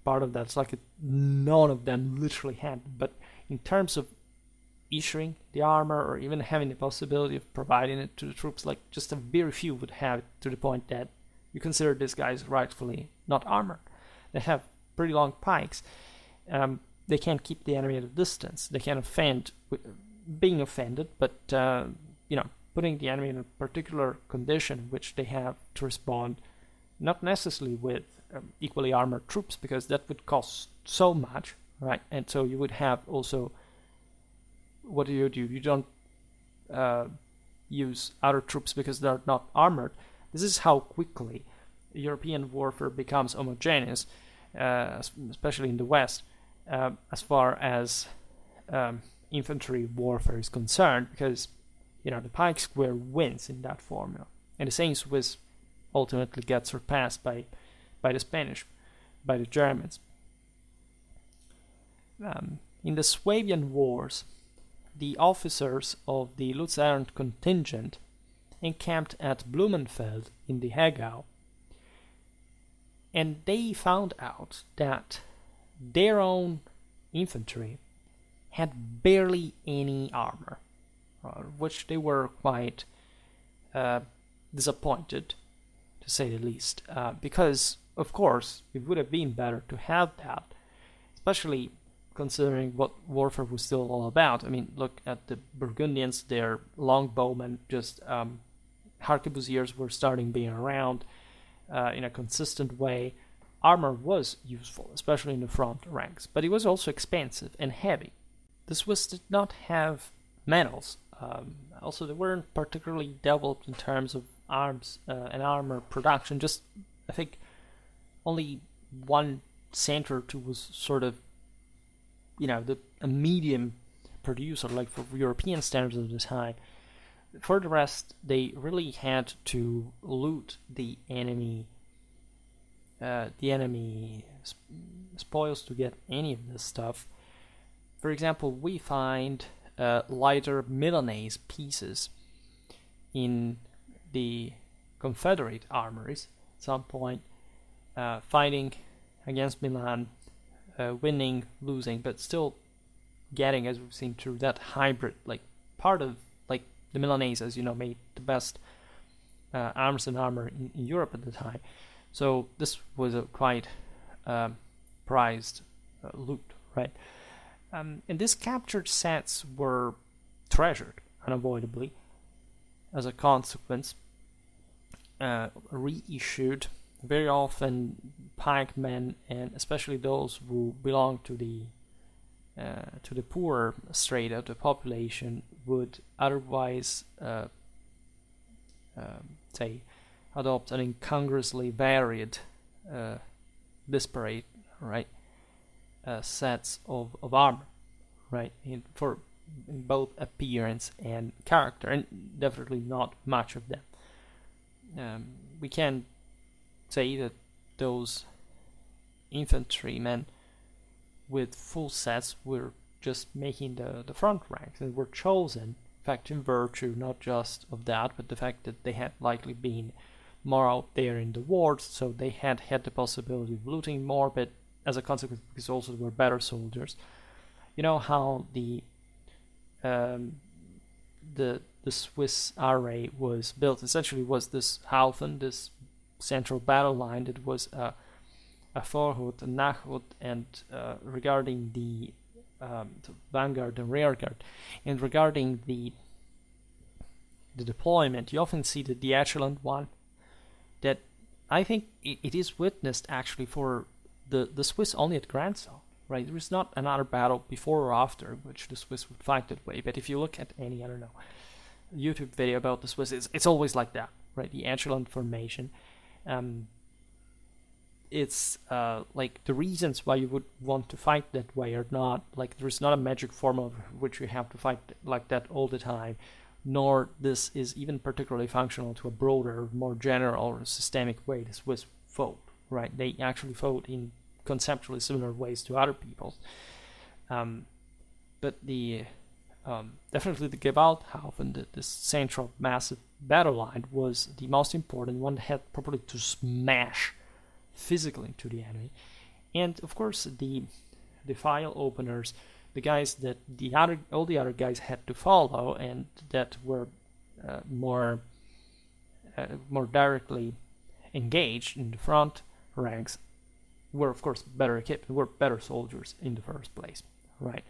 part of that. It's like none of them literally had. But in terms of issuing the armor or even having the possibility of providing it to the troops, like just a very few would have it, to the point that you consider these guys rightfully not armored. They have pretty long pikes. They can't keep the enemy at a distance. They can offend, being offended, but putting the enemy in a particular condition which they have to respond, not necessarily with equally armored troops, because that would cost so much, right? And so you would have also, what do? You don't use other troops because they're not armored. This is how quickly European warfare becomes homogeneous, especially in the West, as far as infantry warfare is concerned, because the pike square wins in that formula, and the same Swiss ultimately gets surpassed by the Spanish, by the Germans. In the Swabian Wars, the officers of the Luzern contingent encamped at Blumenfeld in the Hegau, and they found out that their own infantry had barely any armor, which they were quite disappointed, to say the least, because, of course, it would have been better to have that, especially considering what warfare was still all about. I mean, look at the Burgundians, their longbowmen, just harquebusiers were starting being around in a consistent way. Armor was useful, especially in the front ranks, but it was also expensive and heavy. The Swiss did not have medals. Also, they weren't particularly developed in terms of arms and armor production. Just, I think, only one center or two was sort of, a medium producer, like for European standards at the time. For the rest, they really had to loot the enemy spoils to get any of this stuff. For example, we find lighter Milanese pieces in the Confederate armories at some point, fighting against Milan, winning, losing, but still getting, as we've seen, through that hybrid, like part of like the Milanese, as made the best arms and armor in Europe at the time. So this was a quite prized loot, right? And these captured sets were treasured unavoidably. As a consequence, reissued. Very often, pikemen, and especially those who belong to the poorer strata of the population, would otherwise say adopt an incongruously varied, disparate, right, sets of armor, right, in both appearance and character, and definitely not much of them. We can say that those infantrymen with full sets were just making the front ranks, and were chosen, in fact, in virtue not just of that, but the fact that they had likely been more out there in the wars, so they had the possibility of looting more, but as a consequence, because also they were better soldiers. You know how the Swiss array was built? Essentially, was this Haufen, this central battle line that was a Vorhut, a Nachhut, and regarding the vanguard and rearguard, and regarding the deployment, you often see the echelon one, that I think it is witnessed actually for the Swiss only at Granson, right? There is not another battle before or after which the Swiss would fight that way. But if you look at any, YouTube video about the Swiss, it's always like that, right? The echelon formation. it's like the reasons why you would want to fight that way are not like there's not a magic formula which you have to fight like that all the time, nor this is even particularly functional to a broader, more general or systemic way the Swiss vote, right? They actually vote in conceptually similar ways to other peoples. But the definitely the Gewalthaufen, this central massive battle line, was the most important one that had properly to smash physically into the enemy. And of course the file openers, the guys that all the other guys had to follow and that were more directly engaged in the front ranks, were of course better equipped, were better soldiers in the first place, right?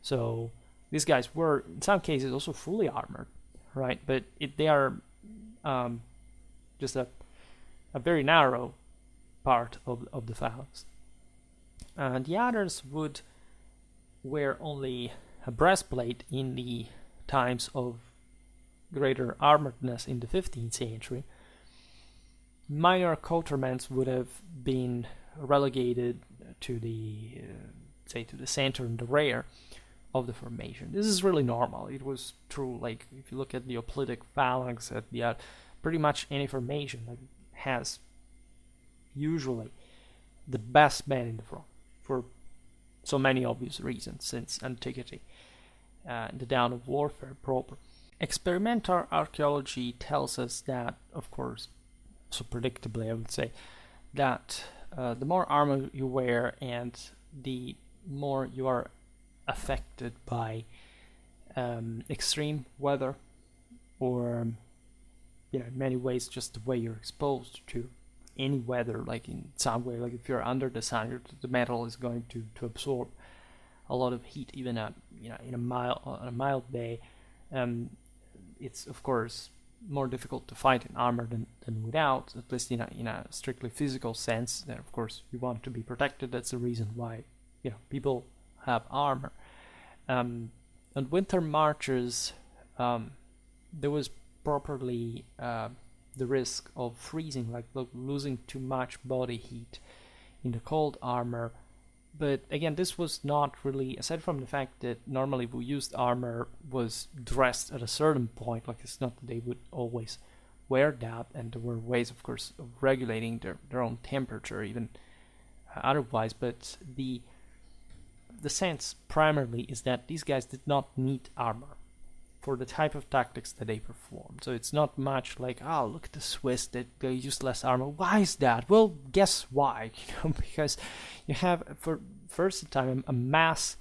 So these guys were in some cases also fully armored, right? But they are just a very narrow part of the files. And the others would wear only a breastplate in the times of greater armoredness in the 15th century. Minor coterments would have been relegated to the to the center and the rear of the formation. This is really normal. It was true, like if you look at the hoplitic phalanx, at the pretty much any formation like has usually the best man in the front for so many obvious reasons since antiquity, the dawn of warfare proper. Experimental archaeology tells us that, of course, so predictably I would say, that the more armor you wear and the more you are affected by extreme weather, or in many ways just the way you're exposed to any weather, like in some way, like if you're under the sun, the metal is going to absorb a lot of heat even at in a mild day. It's of course more difficult to fight in armor than without, at least in a strictly physical sense. Then of course you want to be protected. That's the reason why people have armor. And winter marches, there was properly the risk of freezing, like losing too much body heat in the cold armor. But again, this was not really, aside from the fact that normally we used armor was dressed at a certain point, like it's not that they would always wear that, and there were ways, of course, of regulating their own temperature even otherwise, but the sense primarily is that these guys did not need armor for the type of tactics that they performed. So it's not much like, oh, look at the Swiss, they use less armor. Why is that? Well, guess why? Because you have, for first time, a mass,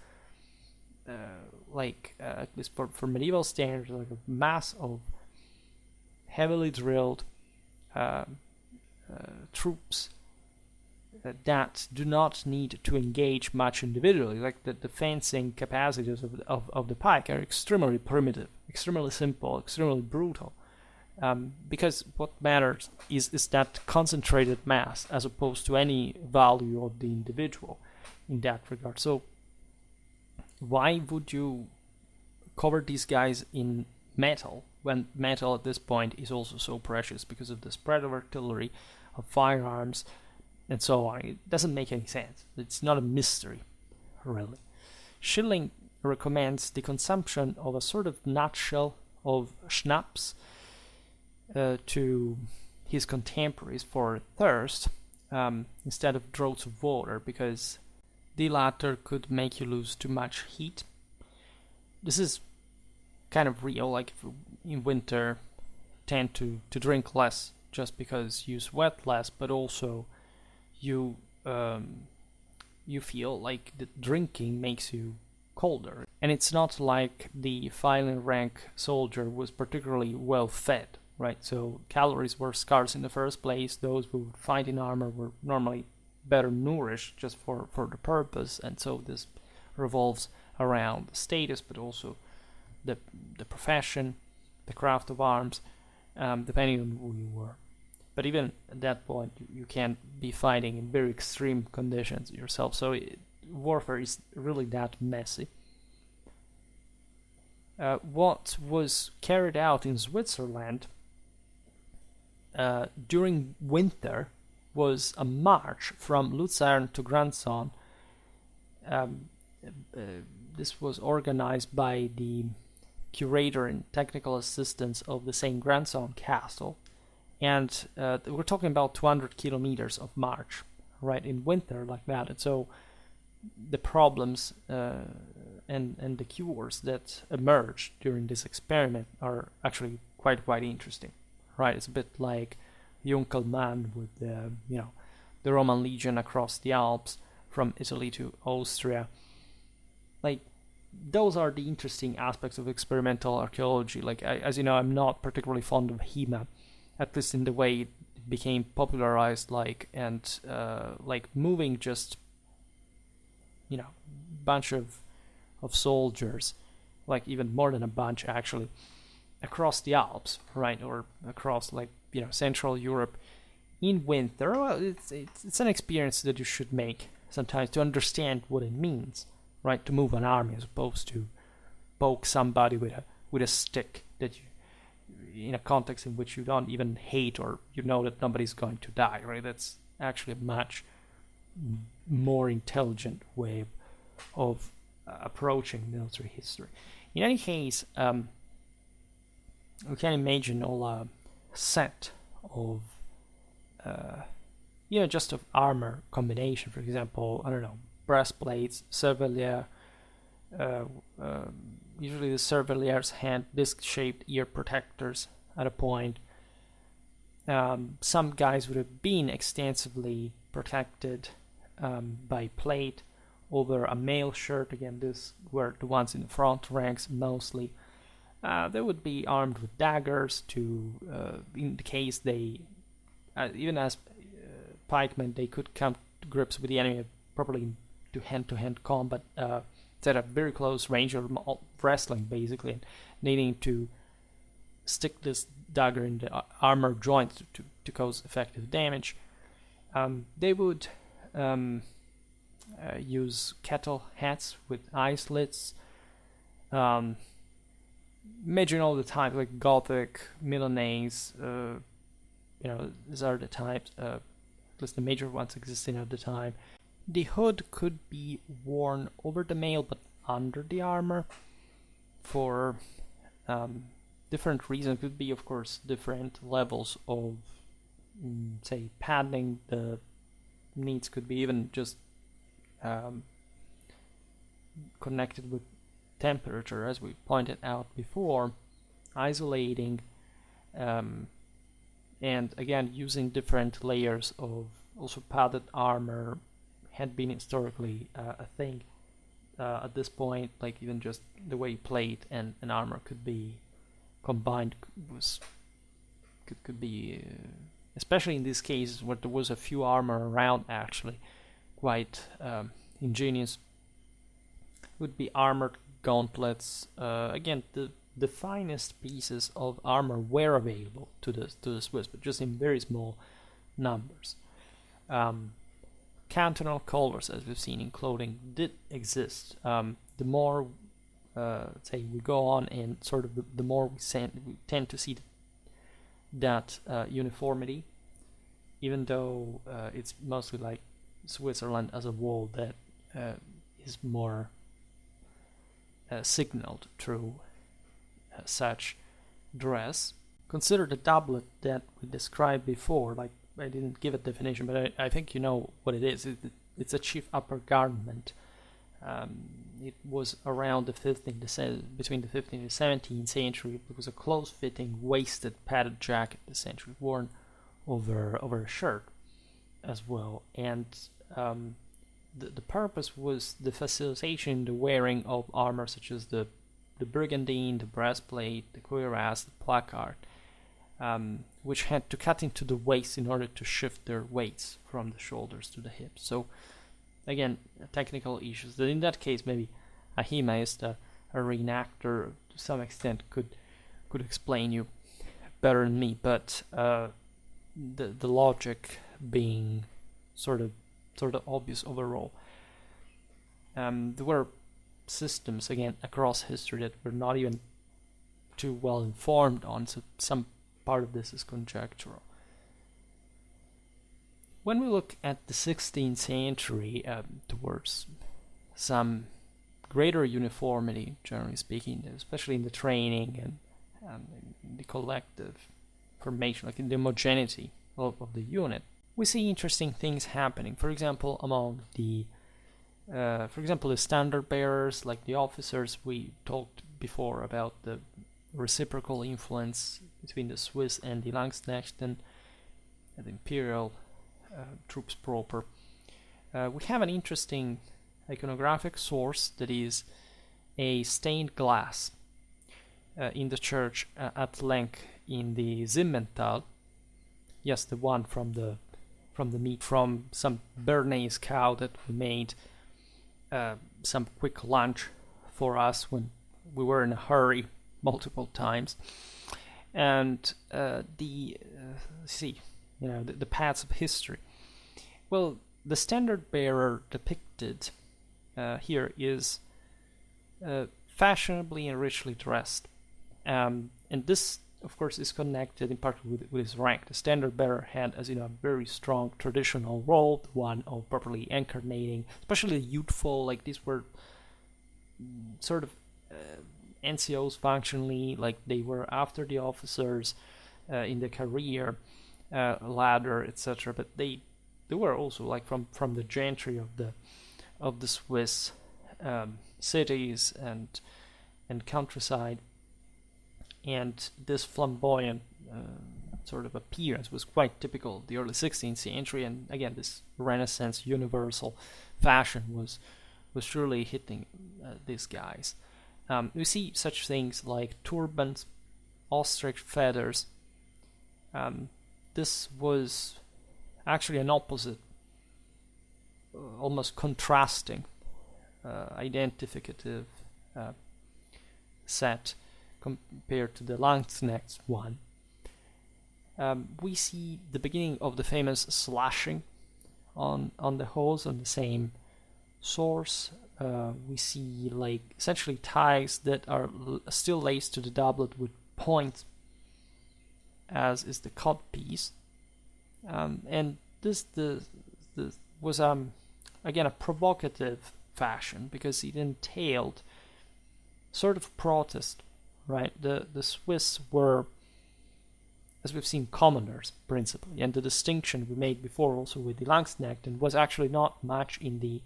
at least for medieval standards, like a mass of heavily drilled troops that do not need to engage much individually. Like the fencing capacities of the pike are extremely primitive, extremely simple, extremely brutal, because what matters is that concentrated mass as opposed to any value of the individual in that regard. So why would you cover these guys in metal when metal at this point is also so precious because of the spread of artillery, of firearms, and so on? It doesn't make any sense. It's not a mystery, really. Schilling recommends the consumption of a sort of nutshell of schnapps to his contemporaries for thirst instead of draughts of water, because the latter could make you lose too much heat. This is kind of real, like if in winter tend to drink less just because you sweat less, but also you feel like the drinking makes you colder. And it's not like the filing rank soldier was particularly well fed, right? So calories were scarce in the first place. Those who would fight in armor were normally better nourished just for the purpose, and so this revolves around status, but also the profession, the craft of arms, depending on who you were. But even at that point, you can't be fighting in very extreme conditions yourself. So warfare is really that messy. What was carried out in Switzerland during winter was a march from Luzern to Grandson. Um, this was organized by the curator and technical assistants of the St. Grandson Castle, and we're talking about 200 kilometers of march, right, in winter like that. And so the problems and the cures that emerged during this experiment are actually quite interesting, right? It's a bit like Junkelmann with the Roman legion across the Alps from Italy to Austria. Like, those are the interesting aspects of experimental archaeology. Like, as you know, I'm not particularly fond of HEMA, at least in the way it became popularized, like moving just bunch of soldiers, like even more than a bunch actually, across the Alps, right, or across Central Europe in winter. Well, it's an experience that you should make sometimes to understand what it means, right, to move an army as opposed to poke somebody with a stick that you, in a context in which you don't even hate, or you know that nobody's going to die, right? That's actually a much more intelligent way of approaching military history. In any case, we can imagine all a set of just of armor combination. For example, I don't know, breastplates, cervelier. Usually the cerveliers had disc-shaped ear protectors at a point. Some guys would have been extensively protected by plate over a mail shirt. Again, these were the ones in the front ranks mostly. They would be armed with daggers to, in the case they, even as pikemen, they could come to grips with the enemy properly to hand combat. It's at a very close range, or wrestling basically, and needing to stick this dagger in the armor joint to cause effective damage. They would use kettle hats with eye slits. Imagine all the types like Gothic, Milanese. These are the types. At least the major ones existing at the time. The hood could be worn over the mail but under the armor for different reasons. It could be, of course, different levels of, say, padding. The needs could be even just connected with temperature, as we pointed out before, isolating, and again using different layers of also padded armor had been historically a thing at this point. Like, even just the way plate and armor could be combined could be especially in these cases where there was a few armor around, actually quite ingenious. Would be armored gauntlets. Again, the finest pieces of armor were available to the Swiss, but just in very small numbers. Cantonal collars, as we've seen in clothing, did exist. The more, say, we go on, and sort of the more we tend to see that uniformity, even though it's mostly like Switzerland as a whole that is more signaled through such dress. Consider the doublet that we described before. Like, I didn't give a definition, but I think you know what it is. It's a chief upper garment. It was around between the 15th and 17th century. It was a close-fitting, waisted, padded jacket, essentially worn over a shirt as well. And the purpose was the facilitation in the wearing of armor such as the brigandine, the breastplate, the cuirass, the placard, which had to cut into the waist in order to shift their weights from the shoulders to the hips. So again, technical issues that in that case maybe a HEMAist, a reenactor to some extent could explain you better than me, but the logic being sort of obvious overall. There were systems, again, across history that we're not even too well informed on, so some part of this is conjectural. When we look at the 16th century towards some greater uniformity, generally speaking, especially in the training and in the collective formation, like in the homogeneity of the unit, we see interesting things happening. For example, among the standard bearers, like the officers, we talked before about the reciprocal influence between the Swiss and the Landsknechten and the imperial troops proper. We have an interesting iconographic source that is a stained glass in the church at Lenk in the Simmental. Yes, the one from the meat from some Bernese cow that we made some quick lunch for us when we were in a hurry multiple times. And the paths of history. Well, the standard bearer depicted here is fashionably and richly dressed, and this, of course, is connected in part with his rank. The standard bearer had, as you know, a very strong traditional role, the one of properly incarnating, especially the youthful. Like these were sort of NCOs functionally, like they were after the officers in the career ladder, etc. But they were also like from the gentry of the Swiss cities and countryside, and this flamboyant sort of appearance was quite typical of the early 16th century. And again, this Renaissance universal fashion was surely hitting these guys. We see such things like turbans, ostrich feathers. This was actually an opposite, almost contrasting, identificative set compared to the Landsknecht's one. We see the beginning of the famous slashing on the hose on the same source. We see like essentially ties that are still laced to the doublet with points, as is the codpiece. And this was again a provocative fashion because it entailed sort of protest, right? The Swiss were, as we've seen, commoners principally, and the distinction we made before also with the Landsknechten was actually not much in the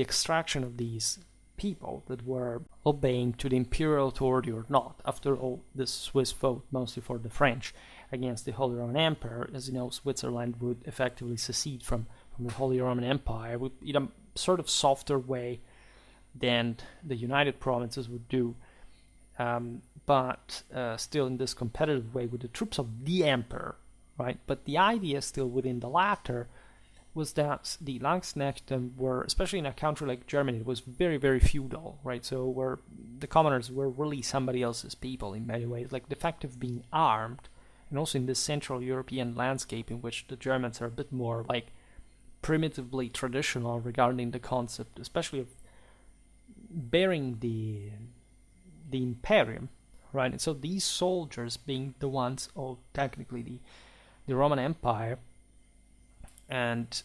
extraction of these people that were obeying to the imperial authority or not. After all, the Swiss fought mostly for the French against the Holy Roman Empire. As you know, Switzerland would effectively secede from the Holy Roman Empire in a sort of softer way than the United Provinces would do, but still in this competitive way with the troops of the emperor, right? But the idea still within the latter was that the Landsknechten were, especially in a country like Germany, it was very, very feudal, right? So where the commoners were really somebody else's people in many ways. Like the fact of being armed, and also in this Central European landscape in which the Germans are a bit more like primitively traditional regarding the concept, especially of bearing the imperium, right? And so these soldiers being the ones of technically the Roman Empire, and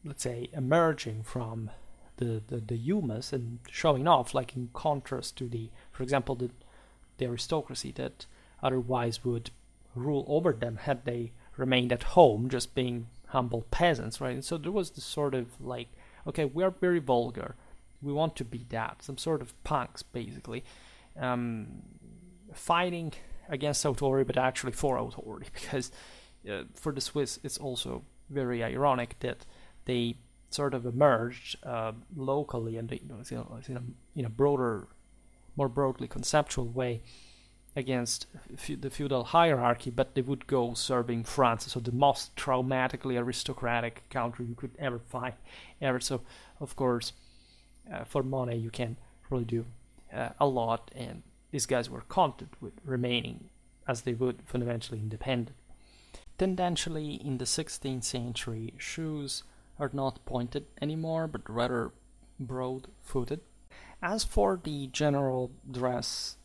let's say emerging from the humus and showing off, like in contrast to for example, the aristocracy that otherwise would rule over them had they remained at home, just being humble peasants, right? And so there was this sort of like, okay, we are very vulgar, we want to be that, some sort of punks basically, fighting against authority, but actually for authority, because for the Swiss it's also very ironic that they sort of emerged locally and in a broader, more broadly conceptual way against the feudal hierarchy, but they would go serving France, so the most traumatically aristocratic country you could ever find ever. So of course for money you can really do a lot, and these guys were content with remaining as they would fundamentally independent. Tendentially, in the 16th century, shoes are not pointed anymore, but rather broad-footed. As for the general dress,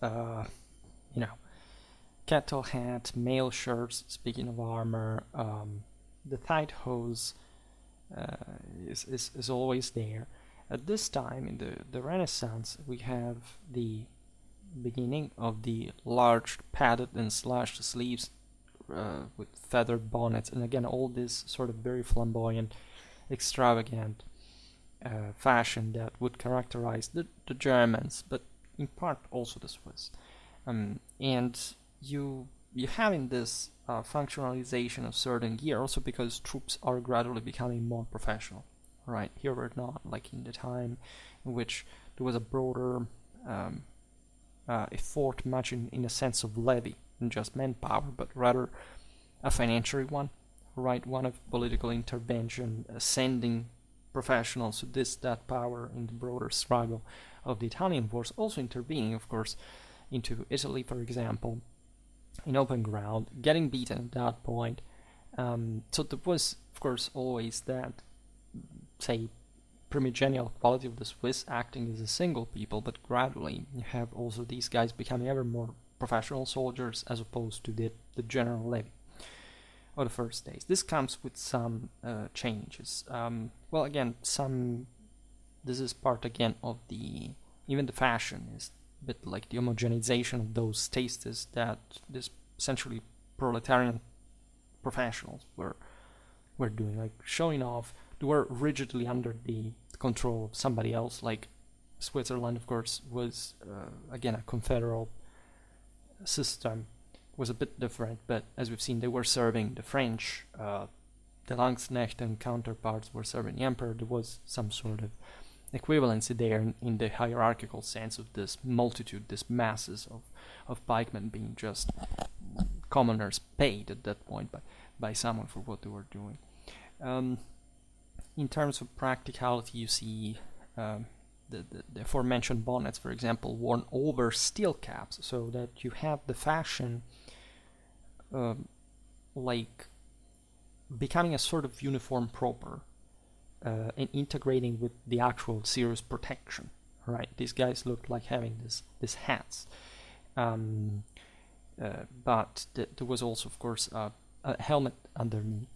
kettle hat, mail shirts, speaking of armor, the tight hose is always there. At this time, in the Renaissance, we have the beginning of the large padded and slashed sleeves with feathered bonnets, and again all this sort of very flamboyant, extravagant fashion that would characterize the Germans, but in part also the Swiss. And you have in this functionalization of certain gear also because troops are gradually becoming more professional. Right, here we're not like in the time in which there was a broader effort, much in a sense of levy and just manpower, but rather a financial one, right? One of political intervention, sending professionals to that power in the broader struggle of the Italian wars, also intervening, of course, into Italy, for example, in open ground, getting beaten at that point. So there was, of course, always that, say, primigenial quality of the Swiss acting as a single people, but gradually you have also these guys becoming ever more professional soldiers as opposed to the general levy of the first days. This comes with some changes. Well, again, this is part again of even the fashion is a bit like the homogenization of those tastes that this essentially proletarian professionals were doing, like showing off. They were rigidly under the control of somebody else, like Switzerland, of course, was again a confederal system, was a bit different, but as we've seen, they were serving the French, the Landsknecht and counterparts were serving the emperor. There was some sort of equivalency there in the hierarchical sense of this multitude, this masses of pikemen being just commoners paid at that point by someone for what they were doing. In terms of practicality, you see the aforementioned bonnets, for example, worn over steel caps, so that you have the fashion like becoming a sort of uniform proper and integrating with the actual serious protection. Right, these guys looked like having these hats, but there was also, of course, a helmet underneath.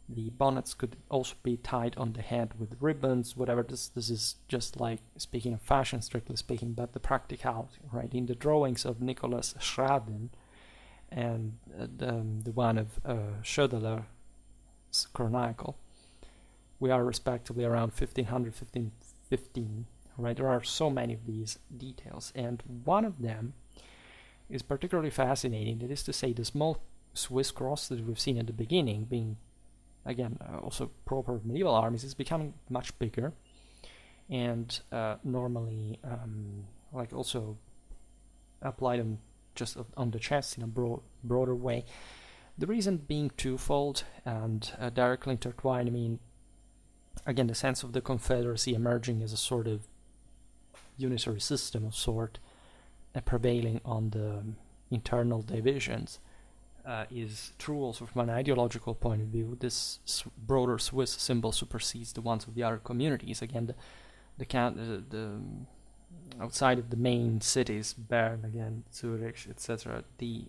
The bonnets could also be tied on the head with ribbons, whatever. This is just like speaking of fashion, strictly speaking, but the practicality, right? In the drawings of Nicholas Schraden and the one of Schödeler's Chronicle, we are respectively around 1500, 1515, right? There are so many of these details, and one of them is particularly fascinating. That is to say, the small Swiss cross that we've seen at the beginning, being again also proper medieval armies, is becoming much bigger, and normally like also apply them just on the chest in a broader way. The reason being twofold and directly intertwined. I mean, again, the sense of the Confederacy emerging as a sort of unitary system of sort, prevailing on the internal divisions, is true also from an ideological point of view. This broader Swiss symbol supersedes the ones of the other communities. Again, the outside of the main cities, Bern, again, Zurich, etc., the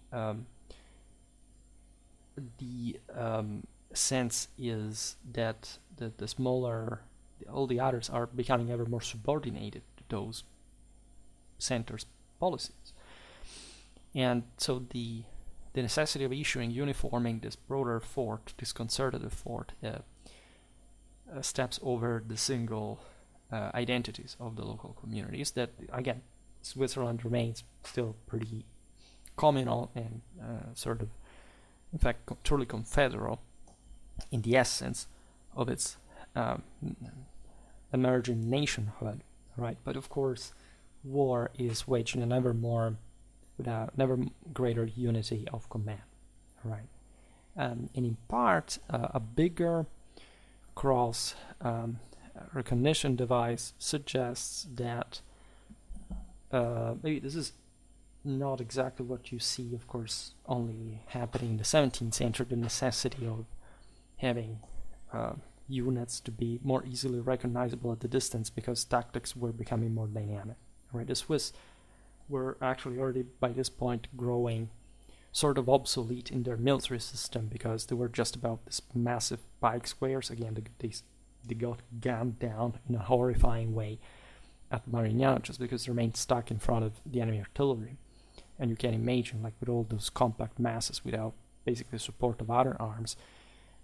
sense is that the smaller, all the others are becoming ever more subordinated to those centers' policies. And so the necessity of uniforming this broader fort, this concerted effort, steps over the single identities of the local communities that, again, Switzerland remains still pretty communal and sort of, in fact, truly confederal in the essence of its emerging nationhood, right? But of course, war is waged in with a never greater unity of command, right? And in part, a bigger cross recognition device suggests that maybe this is not exactly what you see, of course, only happening in the 17th century, the necessity of having units to be more easily recognizable at the distance because tactics were becoming more dynamic, right? The Swiss were actually already by this point growing sort of obsolete in their military system because they were just about this massive pike squares. Again, they got gunned down in a horrifying way at Marignano just because they remained stuck in front of the enemy artillery. And you can imagine, like, with all those compact masses without basically support of other arms,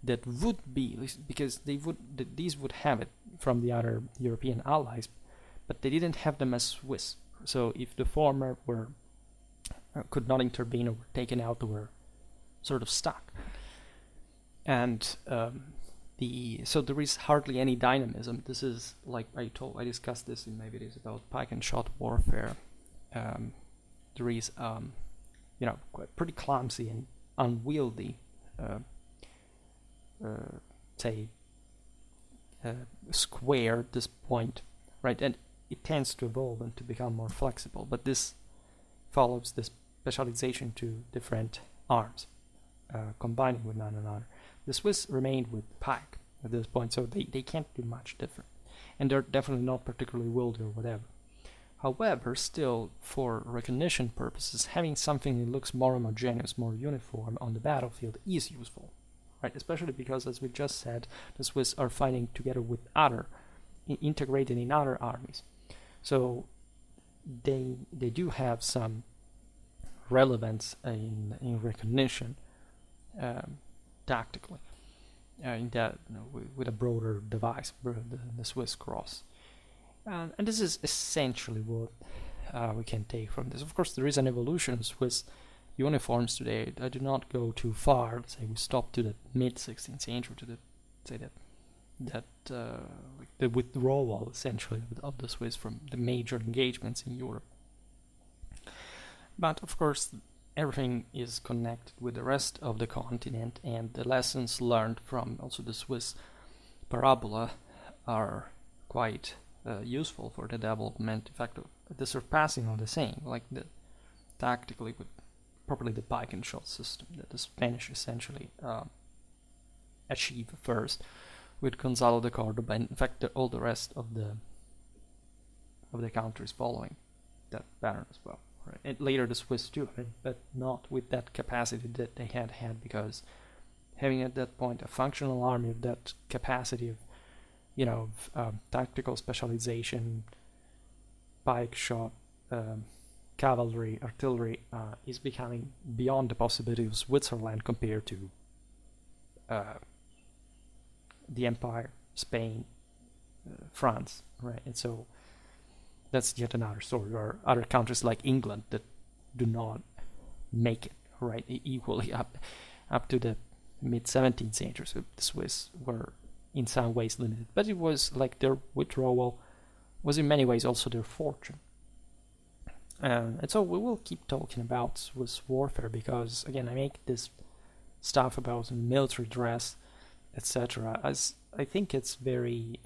that would be, because these would have it from the other European allies, but they didn't have them as Swiss. So if the former could not intervene or were taken out, they were sort of stuck. And so there is hardly any dynamism. This is, like I discussed this in my videos about pike and shot warfare. There is, quite pretty clumsy and unwieldy, square at this point, right? And it tends to evolve and to become more flexible. But this follows the specialization to different arms, combining with one another. The Swiss remained with pike at this point, so they can't do much different. And they're definitely not particularly wieldy or whatever. However, still, for recognition purposes, having something that looks more homogeneous, more uniform on the battlefield is useful, right? Especially because, as we just said, the Swiss are fighting together with integrated in other armies. So they do have some relevance in recognition tactically, in that, with a broader device, the Swiss cross. And this is essentially what we can take from this. Of course, there is an evolution of Swiss uniforms today. I do not go too far. Let's say we stop to the mid-16th century, to the withdrawal, essentially, of the Swiss from the major engagements in Europe. But of course, everything is connected with the rest of the continent, and the lessons learned from also the Swiss parabola are quite useful for the development, in fact, the surpassing of the same, like tactically with properly the pike and shot system that the Spanish essentially achieved first with Gonzalo de Cordoba, and in fact all the rest of the countries following that pattern as well. Right? And later the Swiss too, but not with that capacity that they had, because having at that point a functional army of that capacity of tactical specialization, pike shot, cavalry, artillery, is becoming beyond the possibility of Switzerland compared to the Empire, Spain, France, right? And so that's yet another story. There are other countries like England that do not make it, right, equally up to the mid-17th century. So the Swiss were in some ways limited, but it was like their withdrawal was in many ways also their fortune. And so we will keep talking about Swiss warfare, because again, I make this stuff about military dress, etc. as I think it's very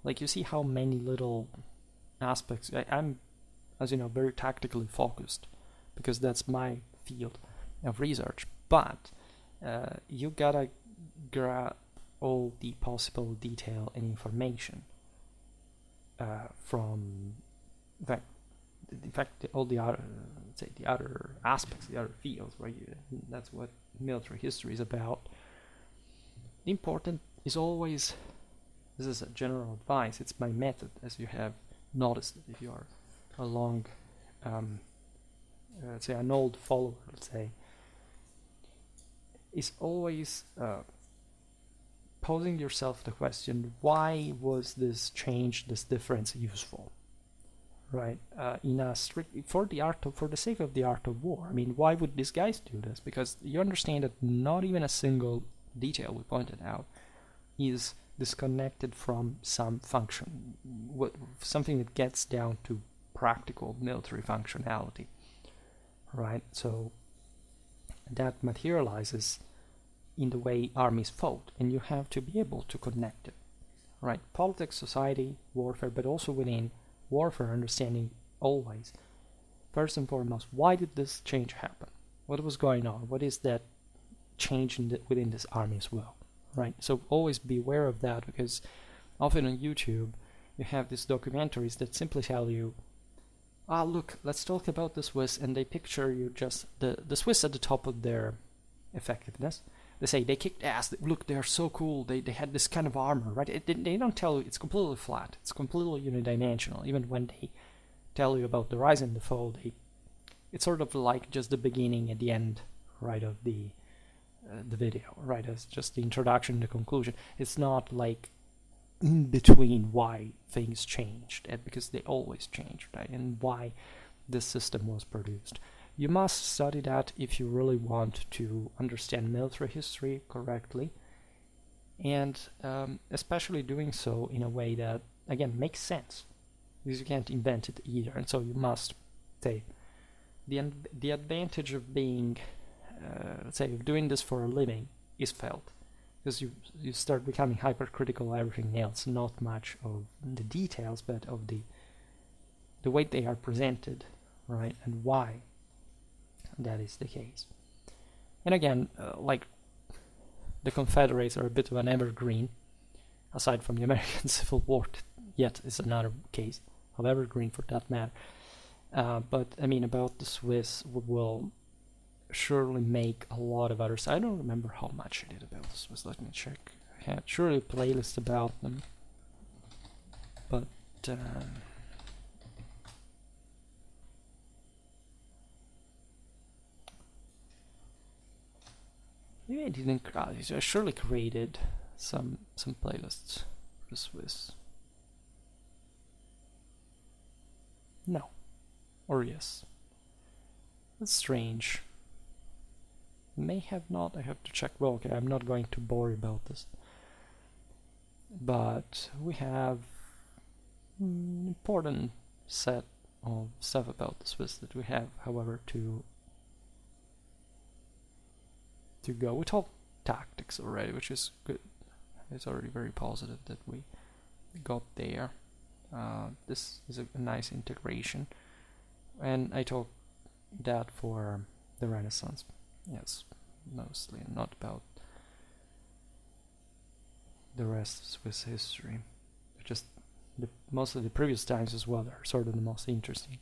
like, you see how many little aspects. I'm, as you know, very tactically focused because that's my field of research, but you gotta grab all the possible detail and information from in fact all the other, the other aspects, the other fields, right? That's what military history is about. The important is always, this is a general advice, it's my method, as you have noticed if you are a long, let's say an old follower, let's say, is always posing yourself the question, why was this change, this difference useful, right? In a strict, for the sake of the art of war. I mean, why would these guys do this? Because you understand that not even a single detail we pointed out is disconnected from some function, something that gets down to practical military functionality, right? So that materializes in the way armies fought, and you have to be able to connect it, right? Politics, society, warfare, but also within warfare, understanding always, first and foremost, why did this change happen? What was going on? What is that change within this army as well, right? So always be aware of that, because often on YouTube you have these documentaries that simply tell you, look, let's talk about the Swiss, and they picture you just the Swiss at the top of their effectiveness. They say they kicked ass. Look, they're so cool. They had this kind of armor, right? They don't tell you it's completely flat. It's completely unidimensional. Even when they tell you about the rise and the fall, it's sort of like just the beginning and the end, right, of the video, right? It's just the introduction, the conclusion. It's not like in between why things changed, and because they always change, right? And why this system was produced. You must study that if you really want to understand military history correctly, and especially doing so in a way that, again, makes sense, because you can't invent it either. And so you must say the advantage of being, let's say, of doing this for a living is felt, because you start becoming hypercritical of everything else, not much of the details, but of the way they are presented, right, and why that is the case. And again, like the Confederates are a bit of an evergreen, aside from the American Civil War, yet is another case of evergreen for that matter. But I mean, about the Swiss, will surely make a lot of others. I don't remember how much I did about the Swiss. Let me check. I had surely a playlist about them, but maybe I didn't. I surely created some playlists for the Swiss. No, or yes. That's strange. May have not. I have to check. Well, okay, I'm not going to bore you about this, but we have an important set of stuff about the Swiss that we have, however, to go. We talked tactics already, which is good. It's already very positive that we got there. This is a nice integration, and I talked that for the Renaissance, yes, mostly, and not about the rest of Swiss history. Just mostly the previous times as well are sort of the most interesting.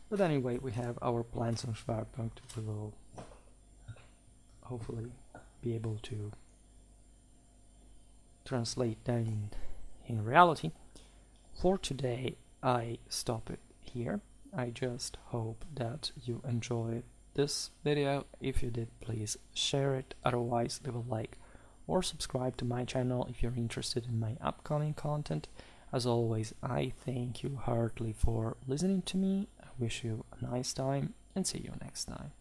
But anyway, we have our plans on Schwerpunkt. We will hopefully be able to translate that in reality. For today, I stop it here. I just hope that you enjoyed this video. If you did, please share it. Otherwise, leave a like or subscribe to my channel if you're interested in my upcoming content. As always, I thank you heartily for listening to me. I wish you a nice time and see you next time.